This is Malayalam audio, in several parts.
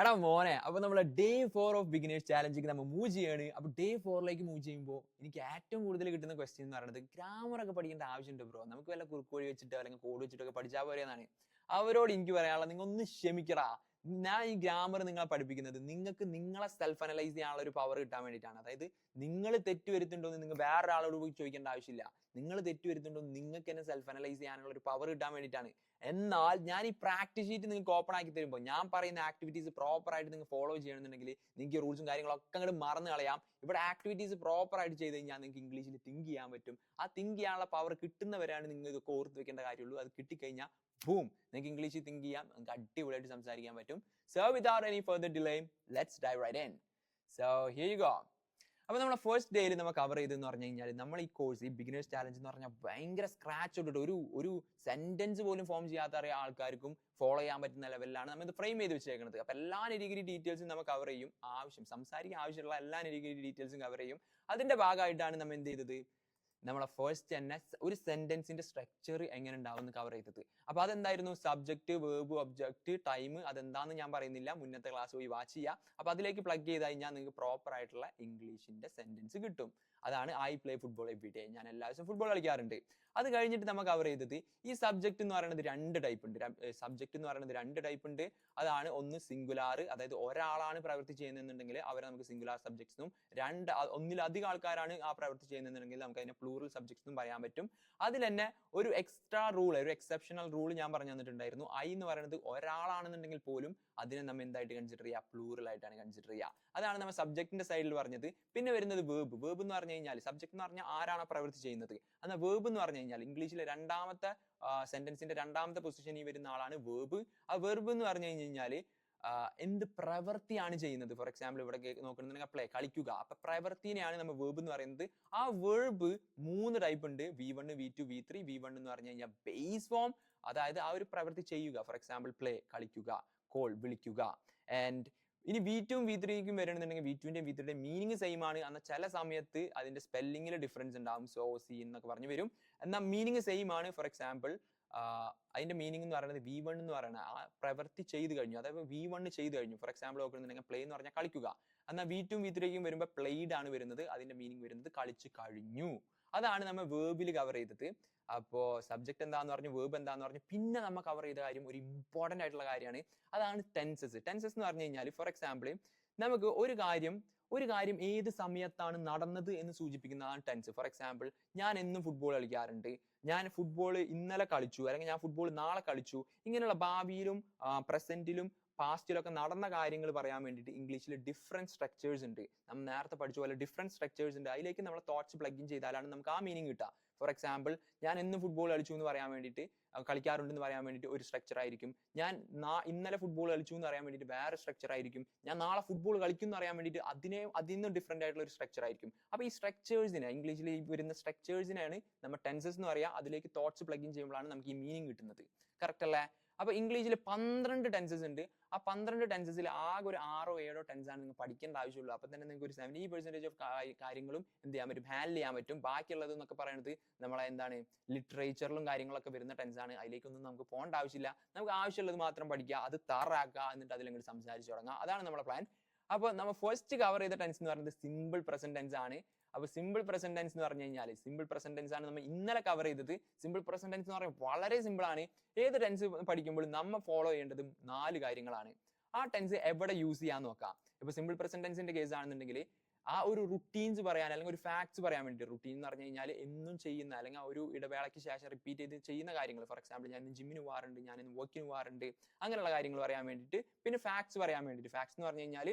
എടാ മോനെ, അപ്പൊ നമ്മളെ ഡേ 4 ഓഫ് ബിഗിനേഴ്സ് ചാലഞ്ചിങ് നമ്മൾ മൂവ് ചെയ്യാണ്. അപ്പൊ ഡേ 4ലേക്ക് മൂവ് ചെയ്യുമ്പോൾ എനിക്ക് ഏറ്റവും കൂടുതൽ കിട്ടുന്ന ക്വസ്റ്റ്യൻ എന്ന് പറയുന്നത് ഗ്രാമർ ഒക്കെ പഠിക്കേണ്ട ആവശ്യമുണ്ട് ബ്രോ. നമുക്ക് വല്ല കുറുക്കോഴി വെച്ചിട്ടോ അല്ലെങ്കിൽ കോഡ് വെച്ചിട്ടൊക്കെ പഠിച്ചാൽ പോരെന്നാണ്. അവരോട് എനിക്ക് പറയാനുള്ളത്, നിങ്ങൾ ഒന്ന് ക്ഷമിക്കടാ. ഞാൻ ഈ ഗ്രാമർ നിങ്ങളെ പഠിപ്പിക്കുന്നത് നിങ്ങൾക്ക് നിങ്ങളെ സെൽഫ് അനലൈസ് ചെയ്യാനുള്ള ഒരു പവർ കിട്ടാൻ വേണ്ടിയിട്ടാണ്. അതായത് നിങ്ങൾ തെറ്റ് വരുത്തുണ്ടോ എന്ന് നിങ്ങൾ വേറൊരാളോട് പോയി ചോദിക്കേണ്ട ആവശ്യമില്ല. നിങ്ങൾ തെറ്റ് വരുത്തുണ്ടോ നിങ്ങൾക്ക് തന്നെ സെൽഫ് അനലൈസ് ചെയ്യാനുള്ള ഒരു പവർ കിട്ടാൻ വേണ്ടിയിട്ടാണ്. എന്നാൽ ഞാൻ ഈ പ്രാക്ടീസ് ഷീറ്റ് നിങ്ങൾക്ക് ഓപ്പൺ ആക്കി തരുമ്പോൾ ഞാൻ പറയുന്ന ആക്ടിവിറ്റീസ് പ്രോപ്പർ ആയിട്ട് നിങ്ങൾ ഫോളോ ചെയ്യണമെന്നുണ്ടെങ്കിൽ നിങ്ങൾക്ക് റൂൾസും കാര്യങ്ങളൊക്കെ അങ്ങോട്ട് മറന്നു കളയാം. ഇവിടെ ആക്ടിവിറ്റീസ് പ്രോപ്പർ ആയിട്ട് ചെയ്ത് കഴിഞ്ഞാൽ നിങ്ങൾക്ക് ഇംഗ്ലീഷിൽ തിങ്ക് ചെയ്യാൻ പറ്റും. ആ തിങ്ക് ചെയ്യാനുള്ള പവർ കിട്ടുന്നവരാണ് നിങ്ങൾ ഇതൊക്കെ ഓർത്ത് വെക്കേണ്ട കാര്യമുള്ളൂ. അത് കിട്ടിക്കഴിഞ്ഞാൽ ബൂം, നിങ്ങൾക്ക് ഇംഗ്ലീഷിൽ തിങ്ക് ചെയ്യാം, നിങ്ങൾക്ക് അടിപൊളിയായിട്ട് സംസാരിക്കാൻ പറ്റും. So without any further delay, let's dive right in. So here you go. അപ്പൊ നമ്മളെ ഫസ്റ്റ് ഡേയിൽ നമ്മൾ കവർ ചെയ്തെന്ന് പറഞ്ഞു കഴിഞ്ഞാൽ നമ്മൾ ഈ കോഴ്സ്, ഈ ബിഗിനേഴ്സ് ചാലഞ്ച് എന്ന് പറഞ്ഞാൽ ഭയങ്കര സ്ക്രാച്ച് തൊട്ടിട്ട് ഒരു സെന്റൻസ് പോലും ഫോം ചെയ്യാത്ത ആൾക്കാർക്കും ഫോളോ ചെയ്യാൻ പറ്റുന്ന ലെവലിലാണ് നമ്മൾ ഇത് ഫ്രെയിം ചെയ്ത് വെച്ചേക്കുന്നത്. അപ്പൊ എല്ലാ നെരിഗിരി ഡീറ്റെയിൽസും നമ്മൾ കവർ ചെയ്യും. സംസാരിക്കാൻ ആവശ്യമുള്ള എല്ലാ നെരിഗിരി ഡീറ്റെയിൽസും കവർ ചെയ്യും. അതിന്റെ ഭാഗമായിട്ടാണ് നമ്മൾ എന്ത് ചെയ്തത്, നമ്മളെ ഫസ്റ്റ് തന്നെ ഒരു സെന്റൻസിന്റെ സ്ട്രക്ചർ എങ്ങനെ ഉണ്ടാവും കവർ ചെയ്തത്. അപ്പൊ അതെന്തായിരുന്നു, സബ്ജക്ട്, വേർബ്, ഒബ്ജക്ട്, ടൈം, അതെന്താന്ന് ഞാൻ പറയുന്നില്ല, മുന്നത്തെ ക്ലാസ് പോയി വാച്ച് ചെയ്യുക. അപ്പൊ അതിലേക്ക് പ്ലഗ് ചെയ്ത് കഴിഞ്ഞാൽ നിങ്ങൾക്ക് പ്രോപ്പർ ആയിട്ടുള്ള ഇംഗ്ലീഷിന്റെ സെന്റൻസ് കിട്ടും. അതാണ് I play football every day, ഞാൻ എല്ലാ ദിവസവും ഫുട്ബോൾ കളിക്കാറുണ്ട്. അത് കഴിഞ്ഞിട്ട് നമ്മൾ കവർ ചെയ്തത് ഈ സബ്ജക്ട് എന്ന് പറയുന്നത് രണ്ട് ടൈപ്പ് ഉണ്ട്. അതാണ് ഒന്ന് സിംഗുലാർ, അതായത് ഒരാളാണ് പ്രവൃത്തി ചെയ്യുന്നുണ്ടെങ്കിൽ അവരെ നമുക്ക് സിംഗുലാർ സബ്ജക്ട്സും, ഒന്നിലധികം ആൾക്കാരാണ് ആ പ്രവൃത്തി ചെയ്യുന്നുണ്ടെങ്കിൽ നമുക്ക് അതിനെ പ്ലൂറൽ സബ്ജക്ട്സ് എന്നും പറയാൻ പറ്റും. അതിൽ തന്നെ ഒരു എക്സ്ട്രാ റൂൾ, ഒരു എക്സെപ്ഷണൽ റൂൾ ഞാൻ പറഞ്ഞു തന്നിട്ടുണ്ടായിരുന്നു. ഐ എന്ന് പറയുന്നത് ഒരാളാണെന്നുണ്ടെങ്കിൽ പോലും അതിനെ നമ്മൾ എന്തായിട്ട് കൺസിഡർ ചെയ്യുക, പ്ലൂറൽ ആയിട്ടാണ് കൺസിഡർ ചെയ്യുക. അതാണ് നമ്മൾ സബ്ജക്റ്റിന്റെ സൈഡിൽ പറഞ്ഞത്. പിന്നെ വരുന്നത് വേർബ്. വേർബ് എന്ന് പറഞ്ഞു കഴിഞ്ഞാൽ സബ്ജക്ട് എന്ന് പറഞ്ഞാൽ ആരാണ് പ്രവൃത്തി ചെയ്യുന്നത്, എന്നാൽ വേർബ് എന്ന് പറഞ്ഞു കഴിഞ്ഞാൽ ഇംഗ്ലീഷിലെ രണ്ടാമത്തെ സെന്റൻസിന്റെ രണ്ടാമത്തെ പൊസിഷനിൽ വരുന്ന ആളാണ് വേർബ്. ആ വേർബ് എന്ന് പറഞ്ഞു കഴിഞ്ഞാൽ എന്ത് പ്രവൃത്തിയാണ് ചെയ്യുന്നത്. ഫോർ എക്സാമ്പിൾ ഇവിടെ നോക്കുന്നുണ്ടെങ്കിൽ പ്ലേ, കളിക്കുക. അപ്പൊ പ്രവൃത്തിനെയാണ് നമ്മൾ വേർബ് എന്ന് പറയുന്നത്. ആ വേർബ് 3 ടൈപ്പ് ഉണ്ട്, V1, V2, V3. V1 എന്ന് പറഞ്ഞു കഴിഞ്ഞാൽ ബേസ് ഫോം, അതായത് ആ ഒരു പ്രവൃത്തി ചെയ്യുക. ഫോർ എക്സാമ്പിൾ പ്ലേ, കളിക്കുക, കോൾ, വിളിക്കുക. ആൻഡ് ഇനി V2ഉം V3ക്കും വരണമെന്നുണ്ടെങ്കിൽ V2ന്റെയും V3യുടെയും മീനിങ് സെയിം ആണ്. എന്നാൽ ചില സമയത്ത് അതിന്റെ സ്പെല്ലിങ്ങിൽ ഡിഫറൻസ് ഉണ്ടാവും, സോ സി എന്നൊക്കെ പറഞ്ഞു വരും. എന്നാൽ മീനിങ് സെയിം ആണ്. ഫോർ എക്സാമ്പിൾ അതിന്റെ മീനിങ് എന്ന് പറയുന്നത് V1 എന്ന് പറയുന്നത് ആ പ്രവൃത്തി ചെയ്ത് കഴിഞ്ഞു, അതായത് V1 ചെയ്ത് കഴിഞ്ഞു. ഫോർ എക്സാമ്പിൾ നോക്കുന്നുണ്ടെങ്കിൽ പ്ലേ എന്ന് പറഞ്ഞാൽ കളിക്കുക. എന്നാൽ V2ഉം V3ക്കും വരുമ്പോൾ പ്ലേഡ് ആണ് വരുന്നത്, അതിന്റെ മീനിങ് വരുന്നത് കളിച്ചു കഴിഞ്ഞു. അതാണ് നമ്മൾ വേർബിൽ കവർ ചെയ്തത്. അപ്പോ സബ്ജക്ട് എന്താന്ന് പറഞ്ഞു, വേർബ് എന്താന്ന് പറഞ്ഞു. പിന്നെ നമ്മൾ കവർ ചെയ്ത കാര്യം ഒരു ഇമ്പോർട്ടന്റ് ആയിട്ടുള്ള കാര്യമാണ്, അതാണ് ടെൻസസ്. ടെൻസസ് എന്ന് പറഞ്ഞു കഴിഞ്ഞാൽ ഫോർ എക്സാമ്പിൾ നമുക്ക് ഒരു കാര്യം ഏത് സമയത്താണ് നടന്നത് എന്ന് സൂചിപ്പിക്കുന്നതാണ് ടെൻസ്. ഫോർ എക്സാമ്പിൾ ഞാൻ എന്നും ഫുട്ബോൾ കളിക്കാറുണ്ട്, ഞാൻ ഫുട്ബോൾ ഇന്നലെ കളിച്ചു, അല്ലെങ്കിൽ ഞാൻ ഫുട്ബോൾ നാളെ കളിച്ചു. ഇങ്ങനെയുള്ള ഭാവിയിലും പ്രസന്റിലും പാസ്റ്റിലൊക്കെ നടന്ന കാര്യങ്ങൾ പറയാൻ വേണ്ടിയിട്ട് ഇംഗ്ലീഷിൽ ഡിഫറെന്റ് സ്ട്രക്ചേഴ്സ് ഉണ്ട്. നമ്മൾ നേരത്തെ പഠിച്ച പോലെ ഡിഫറെന്റ് സ്ട്രക്ചേഴ്സ് ഉണ്ട്. അതിലേക്ക് നമ്മൾ തോട്ട്സ് പ്ലഗ് ഇൻ ചെയ്താലാണ് നമുക്ക് ആ മീനിങ് കിട്ടുക. ഫോർ എക്സാമ്പിൾ ഞാൻ എന്നും ഫുട്ബോൾ കളിച്ചു എന്ന് പറയാൻ വേണ്ടിയിട്ട്, കളിക്കാറുണ്ടെന്ന് പറയാൻ വേണ്ടിയിട്ട് ഒരു സ്ട്രക്ചർ ആയിരിക്കും. ഞാൻ ഇന്നലെ ഫുട്ബോൾ കളിച്ചു എന്ന് പറയാൻ വേണ്ടിയിട്ട് വേറെ സ്ട്രക്ചർ ആയിരിക്കും. ഞാൻ നാളെ ഫുട്ബോൾ കളിക്കും എന്ന് പറയാൻ വേണ്ടിയിട്ട് അതിൽ നിന്നും ഡിഫറെന്റ് ആയിട്ടുള്ള ഒരു സ്ട്രക്ചർ ആയിരിക്കും. അപ്പൊ ഈ സ്ട്രക്ചേഴ്സിനെ, ഇംഗ്ലീഷിൽ വരുന്ന സ്ട്രക്ചേഴ്സിനെയാണ് നമ്മൾ ടെൻസസ് എന്ന് പറയുക. അതിലേക്ക് തോട്ട്സ് പ്ലഗ് ഇൻ ചെയ്യുമ്പോഴാണ് നമുക്ക് ഈ മീനിങ് കിട്ടുന്നത്. കറക്റ്റ് അല്ലേ? അപ്പൊ ഇംഗ്ലീഷിൽ 12 ടെൻസസ് ഉണ്ട്. ആ 12 ടെൻസസിൽ ആകെ ഒരു 6 7 ടെൻസ് ആണ് നിങ്ങൾ പഠിക്കേണ്ട ആവശ്യമുള്ളൂ. അപ്പൊ തന്നെ നിങ്ങൾക്ക് ഒരു 70% ഓഫ് കാര്യങ്ങളും എന്ത് ചെയ്യാൻ പറ്റും, ഹാൻഡിൽ ചെയ്യാൻ പറ്റും. ബാക്കിയുള്ളത് എന്നൊക്കെ പറയുന്നത് നമ്മളെ എന്താണ്, ലിറ്ററേച്ചറിലും കാര്യങ്ങളൊക്കെ വരുന്ന ടെൻസ് ആണ്. അതിലേക്കൊന്നും നമുക്ക് പോകേണ്ട ആവശ്യമില്ല. നമുക്ക് ആവശ്യമുള്ളത് മാത്രം പഠിക്കുക, അത് തയ്യാറാക്കുക, എന്നിട്ട് അതിലങ്ങോട്ട് സംസാരിച്ചു തുടങ്ങുക. അതാണ് നമ്മുടെ പ്ലാൻ. അപ്പൊ നമ്മൾ ഫസ്റ്റ് കവർ ചെയ്ത ടെൻസ് എന്ന് പറയുന്നത് സിമ്പിൾ പ്രസന്റ് ടെൻസ് ആണ്. അപ്പൊ സിമ്പിൾ പ്രസന്റ് ടെൻസ് എന്ന് പറഞ്ഞു കഴിഞ്ഞാൽ സിമ്പിൾ പ്രസന്റ് ടെൻസ് ആണ് നമ്മൾ ഇന്നലെ കവർ ചെയ്തത്. സിമ്പിൾ പ്രസന്റ് ടെൻസ് എന്ന് പറയുന്നത് വളരെ സിമ്പിൾ ആണ്. ഏത് ടെൻസ് പഠിക്കുമ്പോൾ നമ്മൾ ഫോളോ ചെയ്യേണ്ടത് 4 കാര്യങ്ങളാണ്. ആ ടെൻസ് എവിടെ യൂസ് ചെയ്യാൻ നോക്കാം. ഇപ്പൊ സിമ്പിൾ പ്രസന്റ് ടെൻസിന്റെ കേസ് ആണെന്നുണ്ടെങ്കിൽ ആ ഒരു റുട്ടീൻസ് പറയാൻ, അല്ലെങ്കിൽ ഒരു ഫാക്ട്സ് പറയാൻ വേണ്ടി. റുട്ടീൻ എന്ന് പറഞ്ഞു കഴിഞ്ഞാൽ എന്നും ചെയ്യുന്ന, അല്ലെങ്കിൽ ആ ഒരു ഇടവേളയ്ക്ക് ശേഷം റിപ്പീറ്റ് ചെയ്ത് ചെയ്യുന്ന കാര്യങ്ങൾ. ഫോർ എക്സാമ്പിൾ ഞാൻ ഇന്ന് ജിമ്മിന് പോകാറുണ്ട്, ഞാൻ ഇന്ന് വർക്കിന് പോകാറുണ്ട്, അങ്ങനെയുള്ള കാര്യങ്ങൾ പറയാൻ വേണ്ടിയിട്ട്. പിന്നെ ഫാക്ട്സ് പറയാൻ വേണ്ടിയിട്ട്. ഫാക്ട്സ് എന്ന് പറഞ്ഞു കഴിഞ്ഞാൽ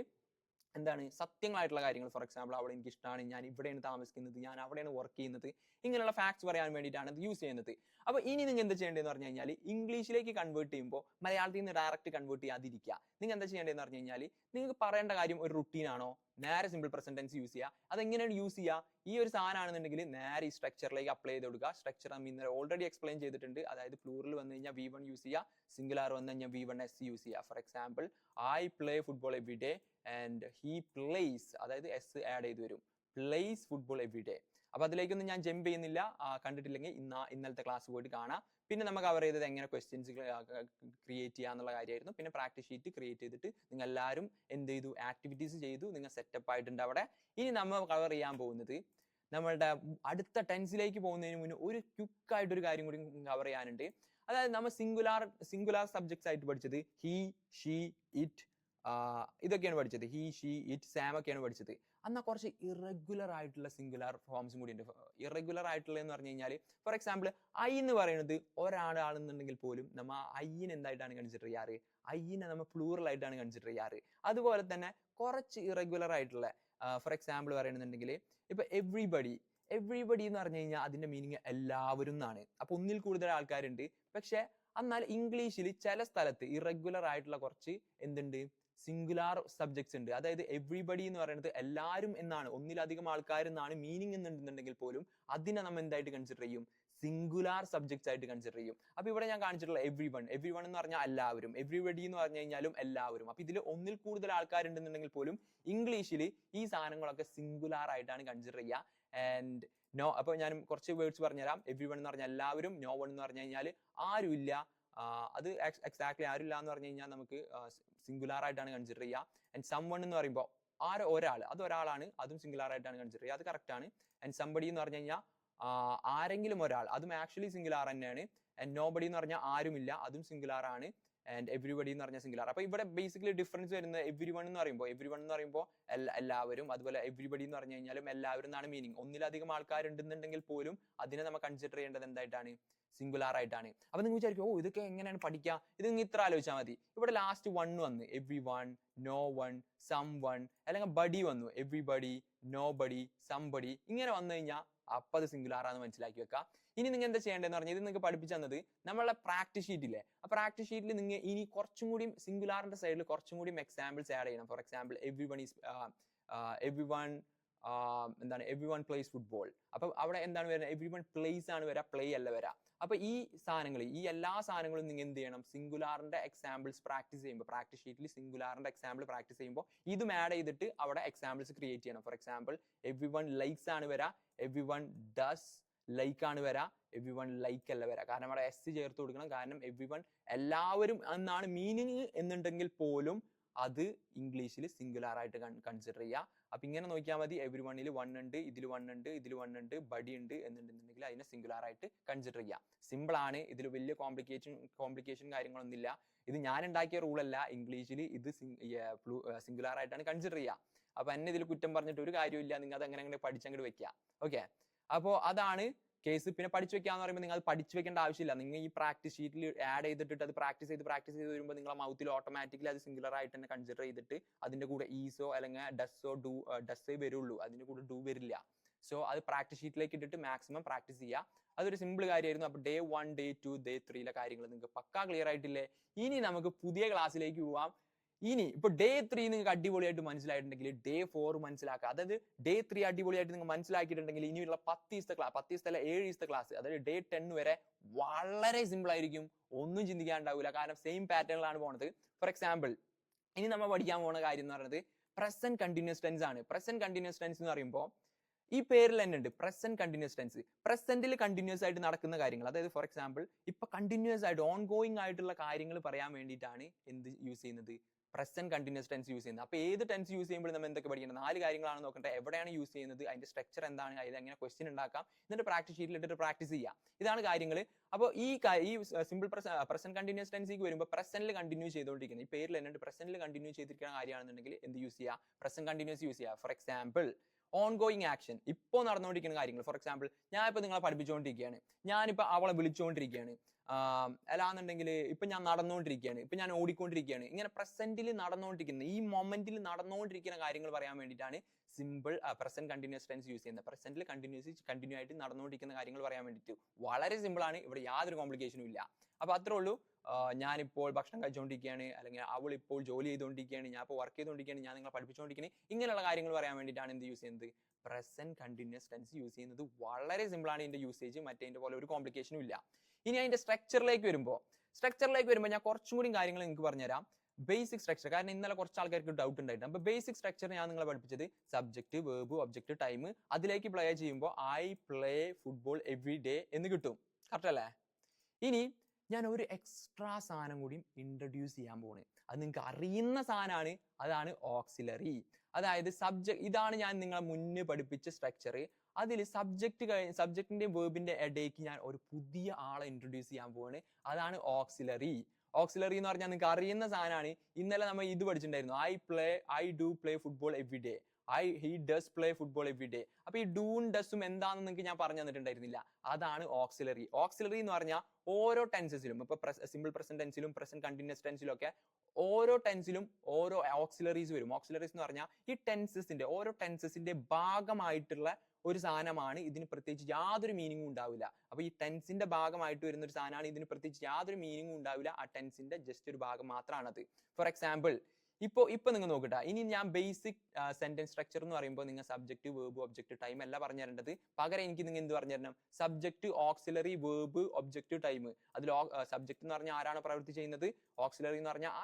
എന്താണ്, സത്യങ്ങളായിട്ടുള്ള കാര്യങ്ങൾ. ഫോർ എക്സാമ്പിൾ അവിടെ എനിക്ക് ഇഷ്ടമാണ്, ഞാൻ ഇവിടെയാണ് താമസിക്കുന്നത്, ഞാൻ അവിടെയാണ് വർക്ക് ചെയ്യുന്നത്, ഇങ്ങനെയുള്ള ഫാക്ട്സ് പറയാൻ വേണ്ടിയിട്ടാണ് ഇത് യൂസ് ചെയ്യുന്നത്. അപ്പൊ ഇനി നിങ്ങൾ എന്താ ചെയ്യേണ്ടതെന്ന് പറഞ്ഞു കഴിഞ്ഞാൽ ഇംഗ്ലീഷിലേക്ക് കൺവേർട്ട് ചെയ്യുമ്പോൾ മലയാളത്തിൽ നിന്ന് ഡയറക്റ്റ് കൺവേർട്ട് ചെയ്യാതിരിക്കുക. നിങ്ങൾ എന്താ ചെയ്യേണ്ടതെന്ന് പറഞ്ഞു കഴിഞ്ഞാൽ നിങ്ങൾക്ക് പറയേണ്ട കാര്യം ഒരു റുട്ടീൻ ആണോ, നേരെ സിമ്പിൾ പ്രസന്റ് ടെൻസ് യൂസ് ചെയ്യുക. അതെങ്ങനെയാണ് യൂസ് ചെയ്യുക, ഈ ഒരു സാധനമാണെന്നുണ്ടെങ്കിൽ നേരെ ഈ സ്ട്രക്ചറിലേക്ക് അപ്ലൈ ചെയ്ത് കൊടുക്കുക. സ്ട്രക്ചർ ഇന്നലെ ഓൾറെഡി എക്സ്പ്ലെയിൻ ചെയ്തിട്ടുണ്ട്. അതായത് പ്ലൂറൽ വന്നു കഴിഞ്ഞാൽ V1 യൂസ് ചെയ്യുക, സിംഗുലാർ വന്നു കഴിഞ്ഞാൽ V1S യൂസ് ചെയ്യുക. For example I play football every day and he place, അതായത് എസ് ആഡ് ചെയ്ത് വരും, പ്ലേസ് ഫുട്ബോൾ എവറി ഡേ. അപ്പൊ അതിലേക്കൊന്നും ഞാൻ ജമ്പ് ചെയ്യുന്നില്ല. കണ്ടിട്ടില്ലെങ്കിൽ ഇന്നലത്തെ ക്ലാസ് പോയിട്ട് കാണാം. പിന്നെ നമ്മൾ കവർ ചെയ്തത് എങ്ങനെ ക്വസ്റ്റ്യൻസ് ക്രിയേറ്റ് ചെയ്യാന്നുള്ള കാര്യമായിരുന്നു. പിന്നെ പ്രാക്ടീസ് ഷീറ്റ് ക്രിയേറ്റ് ചെയ്തിട്ട് നിങ്ങൾ എല്ലാവരും എന്ത് ചെയ്തു, ആക്ടിവിറ്റീസ് ചെയ്തു, നിങ്ങൾ സെറ്റപ്പ് ആയിട്ടുണ്ട് അവിടെ. ഇനി നമ്മൾ കവർ ചെയ്യാൻ പോകുന്നത് നമ്മളുടെ അടുത്ത ടെൻസിലേക്ക് പോകുന്നതിന് മുന്നേ ഒരു ക്വിക്കായിട്ടൊരു കാര്യം കൂടി കവർ ചെയ്യാനുണ്ട്. അതായത് നമ്മൾ സിംഗുലാർ സബ്ജക്ട്സ് ആയിട്ട് പഠിച്ചത് ഹി, ഷീ, ഇറ്റ്, ഇതൊക്കെയാണ് പഠിച്ചത്. ഹി, ഷീ, ഇറ്റ്, സാം ഒക്കെയാണ് പഠിച്ചത്. എന്നാൽ കുറച്ച് ഇറഗുലർ ആയിട്ടുള്ള സിംഗുലാർ ഫോംസും കൂടി ഉണ്ട്. ഇറഗുലർ ആയിട്ടുള്ള എന്ന് പറഞ്ഞു കഴിഞ്ഞാൽ ഫോർ എക്സാമ്പിൾ ഐ എന്ന് പറയുന്നത് ഒരാളാണെന്നുണ്ടെങ്കിൽ പോലും നമ്മൾ ഐനെ എന്തായിട്ടാണ് കൺസിഡർ ചെയ്യാറ്, ഐനെ നമ്മൾ പ്ലൂറൽ ആയിട്ടാണ് കൺസിഡർ ചെയ്യാറ്. അതുപോലെ തന്നെ കുറച്ച് ഇറഗുലർ ആയിട്ടുള്ള ഫോർ എക്സാമ്പിൾ പറയുന്നുണ്ടെങ്കിൽ ഇപ്പൊ എവ്രിബഡി എന്ന് പറഞ്ഞു കഴിഞ്ഞാൽ അതിന്റെ മീനിങ് എല്ലാവരും എന്നാണ്. അപ്പൊ ഒന്നിൽ കൂടുതൽ ആൾക്കാരുണ്ട്. പക്ഷെ എന്നാൽ ഇംഗ്ലീഷിൽ ചില സ്ഥലത്ത് ഇറഗുലർ ആയിട്ടുള്ള കുറച്ച് എന്തുണ്ട്, സിംഗുലാർ സബ്ജക്ട്സ് ഉണ്ട്. അതായത് എവ്രിബഡി എന്ന് പറയുന്നത് എല്ലാവരും എന്നാണ്, ഒന്നിലധികം ആൾക്കാർ എന്നാണ് മീനിങ് എന്നുണ്ടെന്നുണ്ടെങ്കിൽ പോലും അതിനെ നമ്മൾ എന്തായിട്ട് കൺസിഡർ ചെയ്യും, സിംഗുലാർ സബ്ജക്ട്സ് ആയിട്ട് കൺസിഡർ ചെയ്യും. അപ്പൊ ഇവിടെ ഞാൻ കാണിച്ചിട്ടുള്ള എവ്രി വൺ എന്ന് പറഞ്ഞാൽ എല്ലാവരും, എവ്രിബഡി എന്ന് പറഞ്ഞു കഴിഞ്ഞാലും എല്ലാവരും. അപ്പൊ ഇതിൽ ഒന്നിൽ കൂടുതൽ ആൾക്കാരുണ്ടെന്നുണ്ടെങ്കിൽ പോലും ഇംഗ്ലീഷിൽ ഈ സാധനങ്ങളൊക്കെ സിംഗുലാർ ആയിട്ടാണ് കൺസിഡർ ചെയ്യുക. ആൻഡ് നോ, അപ്പൊ ഞാൻ കുറച്ച് വേർഡ്സ് പറഞ്ഞുതരാം. എവ്രി വൺ എന്ന് പറഞ്ഞാൽ എല്ലാവരും, നോ വൺ എന്ന് പറഞ്ഞു കഴിഞ്ഞാൽ ആരുമില്ല. അത് എക്സാക്ട്ലി ആരുമില്ല എന്ന് പറഞ്ഞു കഴിഞ്ഞാൽ നമുക്ക് സിംഗുലാർ ആയിട്ടാണ് കൺസിഡർ ചെയ്യുക. ആൻഡ് സം വൺ എന്ന് പറയുമ്പോൾ ഒരാൾ, അത് ഒരാളാണ്, അതും സിംഗുലാർ ആയിട്ടാണ് കൺസിഡർ ചെയ്യുക, അത് കറക്റ്റ് ആണ്. ആൻഡ് സംബഡി എന്ന് പറഞ്ഞു കഴിഞ്ഞാൽ ആരെങ്കിലും ഒരാൾ, അതും ആക്ച്വലി സിംഗുലാർ തന്നെയാണ്. ആൻഡ് നോബഡി എന്ന് പറഞ്ഞാൽ ആരുമില്ല, അതും സിംഗുലാർ ആണ്. ആൻഡ് എവ്രിബഡി എന്ന് പറഞ്ഞാൽ സിംഗുലാർ. അപ്പൊ ഇവിടെ ബേസിക്കലി ഡിഫറൻസ് വരുന്നത് എവ്രി വൺ എന്ന് പറയുമ്പോൾ എല്ലാവരും, അതുപോലെ എവ്രിബഡി എന്ന് പറഞ്ഞു കഴിഞ്ഞാലും എല്ലാവരും എന്നാണ് മീനിങ്. ഒന്നിലധികം ആൾക്കാരുണ്ടെന്നുണ്ടെങ്കിൽ പോലും അതിനെ നമ്മൾ കൺസിഡർ ചെയ്യേണ്ടത് എന്തായിട്ടാണ്, സിംഗുലാർ ആയിട്ടാണ്. അപ്പൊ നിങ്ങൾ വിചാരിക്കും, ഓ ഇതൊക്കെ എങ്ങനെയാണ് പഠിക്കുക, ഇത് നിങ്ങൾ ഇത്ര ആലോചിച്ചാൽ മതി. ഇവിടെ ലാസ്റ്റ് വൺ വന്ന് everyone, no one, someone, അല്ലെങ്കിൽ ബഡി വന്നു എവ്രിബഡി, നോ ബഡി, സംബഡി, ഇങ്ങനെ വന്നു കഴിഞ്ഞാൽ അപ്പൊ അത് സിംഗുലാർ ആണെന്ന് മനസ്സിലാക്കി വെക്കാം. ഇനി നിങ്ങൾ എന്താ ചെയ്യേണ്ടതെന്ന് പറഞ്ഞാൽ ഇത് നിങ്ങൾക്ക് പഠിപ്പിച്ചു തന്നത് നമ്മളെ പ്രാക്ടീസ് ഷീറ്റില്ലേ, ആ പ്രാക്ടീസ് ഷീറ്റിൽ നിങ്ങൾ ഇനി കുറച്ചും കൂടി സിംഗുലാറിന്റെ സൈഡിൽ കുറച്ചും കൂടി എക്സാമ്പിൾസ് ആഡ് ചെയ്യണം. For example every one place football. അപ്പൊ അവിടെ എന്താണ് വരുന്നത്, എവ്രി വൺ പ്ലേസ് ആണ് വരാ, പ്ലേ അല്ല വരാ. അപ്പൊ ഈ സാധനങ്ങൾ, ഈ എല്ലാ സാധനങ്ങളും നിങ്ങൾ എന്ത് ചെയ്യണം, സിംഗുലാറിന്റെ എക്സാമ്പിൾസ് പ്രാക്ടീസ് ചെയ്യുമ്പോൾ, പ്രാക്ടീസ് ഷീറ്റിൽ സിംഗുലാറിന്റെ എക്സാമ്പിൾ പ്രാക്ടീസ് ചെയ്യുമ്പോൾ ഇതും ആഡ് ചെയ്തിട്ട് അവിടെ എക്സാമ്പിൾസ് ക്രിയേറ്റ് ചെയ്യണം. For example every one likes ആണ് വരാ, എവ്രി വൺ ഡസ് ലൈക്ക് ആണ് വരാ, എവ്രി വൺ ലൈക്ക് അല്ല വരാ. കാരണം അവിടെ എസ് ചേർത്ത് കൊടുക്കണം. കാരണം എവ്രി വൺ എല്ലാവരും എന്നാണ് മീനിങ് എന്നുണ്ടെങ്കിൽ പോലും അത് ഇംഗ്ലീഷിൽ സിംഗുലാർ ആയിട്ട് കൺസിഡർ ചെയ്യുക. അപ്പൊ ഇങ്ങനെ നോക്കിയാൽ മതി, എവ്രി വണ്ണിൽ വൺ ഉണ്ട്, ഇതിൽ വൺ ഉണ്ട്, ഇതിൽ വൺ ഉണ്ട്, ബഡി ഉണ്ട് എന്നുണ്ടെന്നുണ്ടെങ്കിൽ അതിനെ സിംഗുലാർ ആയിട്ട് കൺസിഡർ ചെയ്യാം. സിമ്പിൾ ആണ്, ഇതിൽ വലിയ കോംപ്ലിക്കേഷൻ കാര്യങ്ങളൊന്നും ഇല്ല. ഇത് ഞാൻ ഉണ്ടാക്കിയ റൂൾ അല്ല, ഇംഗ്ലീഷിൽ ഇത് സിംഗുലാർ ആയിട്ടാണ് കൺസിഡർ ചെയ്യുക. അപ്പൊ എന്നെ ഇതിൽ കുറ്റം പറഞ്ഞിട്ട് ഒരു കാര്യമില്ല, നിങ്ങൾ അത് അങ്ങനെ പഠിച്ചങ്ങോട്ട് വെക്കുക. ഓക്കെ, അപ്പോൾ അതാണ് കേസ്. പിന്നെ പഠിച്ചു വെക്കാന്ന് പറയുമ്പോൾ നിങ്ങൾ പഠിച്ചു വെക്കേണ്ട ആവശ്യമില്ല. നിങ്ങൾ ഈ പ്രാക്ടീസ് ഷീറ്റിൽ ആഡ് ചെയ്തിട്ട് അത് പ്രാക്ടീസ് ചെയ്ത് വരുമ്പോൾ നിങ്ങളെ മൗത്തിൽ ഓട്ടോമാറ്റിക്കലി അത് സിംഗുലർ ആയിട്ട് തന്നെ കൺസിഡർ ചെയ്തിട്ട് അതിന്റെ കൂടെ ഈസോ അല്ലെങ്കിൽ ഡസ്സേ വരുള്ളൂ, അതിന്റെ കൂടെ ഡു വരില്ല. സോ അത് പ്രാക്ടീസ് ഷീറ്റിലേക്ക് ഇട്ടിട്ട് മാക്സിമം പ്രാക്ടീസ് ചെയ്യുക. അതൊരു സിമ്പിൾ കാര്യമായിരുന്നു. അപ്പൊ ഡേ 1, ഡേ 2, ഡേ 3 കാര്യങ്ങൾ നിങ്ങൾക്ക് പക്കാ ക്ലിയർ ആയിട്ടില്ലേ? ഇനി നമുക്ക് പുതിയ ക്ലാസ്സിലേക്ക് പോവാം. ഇനി ഇപ്പൊ ഡേ 3 നിങ്ങൾക്ക് അടിപൊളിയായിട്ട് മനസ്സിലായിട്ടുണ്ടെങ്കിൽ ഡേ 4 മനസ്സിലാക്കുക. അതായത് ഡേ 3 അടിപൊളിയായിട്ട് നിങ്ങൾ മനസ്സിലാക്കിയിട്ടുണ്ടെങ്കിൽ ഇനിയുള്ള 10 ദിവസത്തെ 7 ദിവസത്തെ ക്ലാസ്, അതായത് ഡേ 10 വരെ വളരെ സിമ്പിൾ ആയിരിക്കും, ഒന്നും ചിന്തിക്കാനുണ്ടാവില്ല. കാരണം സെയിം പാറ്റേണിലാണ് പോണത്. ഫോർ എക്സാമ്പിൾ ഇനി നമ്മൾ പഠിക്കാൻ പോകുന്ന കാര്യം എന്ന് പറയുന്നത് പ്രസന്റ് കണ്ടിന്യൂസ് ടെൻസ് ആണ്. പ്രസന്റ് കണ്ടിന്യൂസ് ടെൻസ് എന്ന് പറയുമ്പോൾ ഈ പേരിൽ തന്നെ ഉണ്ട് പ്രസന്റ് കണ്ടിന്യൂസ് ടെൻസ്. പ്രസന്റിൽ കണ്ടിന്യൂസ് ആയിട്ട് നടക്കുന്ന കാര്യങ്ങൾ, അതായത് ഫോർ എക്സാമ്പിൾ ഇപ്പൊ കണ്ടിന്യൂസ് ആയിട്ട് ഓൺ ഗോയിങ് ആയിട്ടുള്ള കാര്യങ്ങൾ പറയാൻ വേണ്ടിയിട്ടാണ് എന്ത് യൂസ് ചെയ്യുന്നത്, പ്രസന്റ് കണ്ടിന്യൂസ് ടെൻസ് യൂസ് ചെയ്യുന്നത്. അപ്പൊ ഏത് ടെൻസ് യൂസ് ചെയ്യുമ്പോൾ നമ്മൾ എന്തൊക്കെ പഠിക്കണം, 4 കാര്യങ്ങളാണ് നോക്കേണ്ടത്. എവിടെയാണ് യൂസ് ചെയ്യുന്നത്, അതിന്റെ സ്ട്രക്ചർ എന്താണ്, അതിൽ എങ്ങനെ ക്വസ്റ്റ്യൻ ഉണ്ടാക്കാം, എന്നിട്ട് പ്രാക്ടീസ് ഷീറ്റിൽ ഇട്ടിട്ട് പ്രാക്ടീസ് ചെയ്യാം. ഇതാണ് കാര്യങ്ങൾ. അപ്പോൾ ഈ സിമ്പിൾ പ്രസന്റ് കണ്ടിന്യൂസ് ടെൻസിലേക്ക് വരുമ്പോൾ പ്രസന്റിൽ കണ്ടിന്യൂ ചെയ്തുകൊണ്ടിരിക്കുന്നത്, ഈ പേരിൽ തന്നെ പ്രസന്റിൽ കണ്ടിന്യൂ ചെയ്തിരിക്കുന്ന കാര്യമാണെന്നുണ്ടെങ്കിൽ എന്ത് യൂസ് ചെയ്യുക, പ്രസന്റ് കണ്ടിന്യൂസ് യൂസ് ചെയ്യുക. For example on going action, ഇപ്പോൾ നടന്നുകൊണ്ടിരിക്കുന്ന കാര്യങ്ങൾ. ഫോർ എക്സാമ്പിൾ ഞാനിപ്പോൾ നിങ്ങളെ പഠിപ്പിച്ചുകൊണ്ടിരിക്കുകയാണ്, ഞാനിപ്പോൾ അവളെ വിളിച്ചുകൊണ്ടിരിക്കുകയാണ്, അല്ലാന്നുണ്ടെങ്കിൽ ഇപ്പൊ ഞാൻ നടന്നുകൊണ്ടിരിക്കുകയാണ്, ഇപ്പൊ ഞാൻ ഓടിക്കൊണ്ടിരിക്കുകയാണ്. ഇങ്ങനെ പ്രസന്റിൽ നടന്നുകൊണ്ടിരിക്കുന്ന, ഈ മൊമെന്റിൽ നടന്നുകൊണ്ടിരിക്കുന്ന കാര്യങ്ങൾ പറയാൻ വേണ്ടിയിട്ടാണ് simple present continuous tense use ചെയ്യുന്നത്. പ്രസന്റിൽ കണ്ടിന്യൂ ആയിട്ട് നടന്നുകൊണ്ടിരിക്കുന്ന കാര്യങ്ങൾ പറയാൻ വേണ്ടിയിട്ട് വളരെ സിമ്പിൾ ആണ്, ഇവിടെ യാതൊരു കോംപ്ലിക്കേഷനും ഇല്ല. അപ്പൊ അത്രേ ഉള്ളൂ. ഞാനിപ്പോൾ ഭക്ഷണം കഴിച്ചുകൊണ്ടിരിക്കുകയാണ്, അല്ലെങ്കിൽ അവൾ ഇപ്പോൾ ജോലി ചെയ്തുകൊണ്ടിരിക്കുകയാണ്, ഞാൻ ഇപ്പോൾ വർക്ക് ചെയ്തുകൊണ്ടിരിക്കുകയാണ്, ഞാൻ നിങ്ങളെ പഠിപ്പിച്ചുകൊണ്ടിരിക്കുകയാണ്. ഇങ്ങനെയുള്ള കാര്യങ്ങൾ പറയാൻ വേണ്ടിയിട്ടാണ് എന്ത് യൂസ് ചെയ്യുന്നത്, പ്രസന്റ് കണ്ടിന്യൂസ് ടെൻസ് യൂസ് ചെയ്യുന്നത്. വളരെ സിമ്പിൾ ആണ് ഇതിന്റെ യൂസേജ്, മറ്റേതിന്റെ പോലെ ഒരു കോംപ്ലിക്കേഷനും ഇല്ല. ഇനി അതിന്റെ സ്ട്രക്ചറിലേക്ക് വരുമ്പോൾ ഞാൻ കുറച്ചും കൂടി കാര്യങ്ങൾ നിങ്ങൾക്ക് പറഞ്ഞുതരാം. ബേസിക് സ്ട്രക്ചർ, കാരണം ഇന്നലെ കുറച്ച് ആൾക്കാർക്ക് ഡൗട്ട് ഉണ്ടായിരുന്നു. അപ്പൊ ബേസിക് സ്ട്രക്ചർ ഞാൻ നിങ്ങളെ പഠിപ്പിച്ചത് സബ്ജക്ട്, വേർബ്, ഒബ്ജക്ട്, ടൈം, അതിലേക്ക് പ്ലേ ചെയ്യുമ്പോൾ I play football every day എന്ന് കിട്ടും. കറക്റ്റ് അല്ലേ? ഇനി ഞാൻ ഒരു എക്സ്ട്രാ സാധനം കൂടി ഇൻട്രൊഡ്യൂസ് ചെയ്യാൻ പോണ്. അത് നിങ്ങൾക്ക് അറിയുന്ന സാധനമാണ്, അതാണ് ഓക്സിലറി. അതായത് ഇതാണ് ഞാൻ നിങ്ങളെ മുന്നേ പഠിപ്പിച്ച സ്ട്രക്ചർ. അതിൽ സബ്ജക്റ്റിന്റെയും വേർബിന്റെ ഇടയ്ക്ക് ഞാൻ ഒരു പുതിയ ആളെ ഇൻട്രൊഡ്യൂസ് ചെയ്യാൻ പോവാണ്, അതാണ് ഓക്സിലറി. ഓക്സിലറി എന്ന് പറഞ്ഞാൽ നിങ്ങൾക്ക് അറിയുന്ന സാധനമാണ്. ഇന്നലെ നമ്മൾ ഇത് പഠിച്ചിട്ടുണ്ടായിരുന്നു, I do play football every day, he does play football every day. അപ്പൊ ഈ ഡൂൺ ഡസും എന്താണെന്ന് നിങ്ങൾക്ക് ഞാൻ പറഞ്ഞു തന്നിട്ടുണ്ടായിരുന്നില്ല, അതാണ് ഓക്സിലറി. ഓക്സിലറി എന്ന് പറഞ്ഞാൽ ഓരോ ടെൻസസിലും, ഇപ്പൊ സിമ്പിൾ പ്രസന്റ് ടെൻസിലും പ്രസന്റ് കണ്ടിന്യൂസ് ടെൻസിലും ഒക്കെ ഓരോ ടെൻസിലും ഓരോ ഓക്സിലറീസ് വരും. ഓക്സിലറീസ് എന്ന് പറഞ്ഞാൽ ഈ ഓരോ ടെൻസസിന്റെ ഭാഗമായിട്ടുള്ള ഒരു സാധനമാണ്. ഇതിന് പ്രത്യേകിച്ച് യാതൊരു മീനിങ്ങും ഉണ്ടാവില്ല. അപ്പൊ ഈ ടെൻസിന്റെ ഭാഗമായിട്ട് വരുന്ന ഒരു സാധനമാണ്. ഇതിന് പ്രത്യേകിച്ച് യാതൊരു മീനിങ്ങും ഉണ്ടാവില്ല, ആ ടെൻസിന്റെ ജസ്റ്റ് ഒരു ഭാഗം മാത്രമാണത്. ഫോർ എക്സാമ്പിൾ, ഇപ്പൊ നിങ്ങൾ നോക്കട്ടെ, ഇനി ഞാൻ ബേസിക് സെന്റൻസ് സ്ട്രക്ചർ എന്ന് പറയുമ്പോൾ നിങ്ങൾ സബ്ജക്ട് വേർബ് ഒബ്ജക്റ്റ് ടൈം അല്ല പറഞ്ഞു തരേണ്ടത്. പകരം എനിക്ക് നിങ്ങൾ എന്ത് പറഞ്ഞു തരണം? Subject auxiliary verb object time. അതിൽ സബ്ജക്ട് എന്ന് പറഞ്ഞാൽ ആരാണ് പ്രവൃത്തി ചെയ്യുന്നത്, ഓക്സിലറി എന്ന് പറഞ്ഞാൽ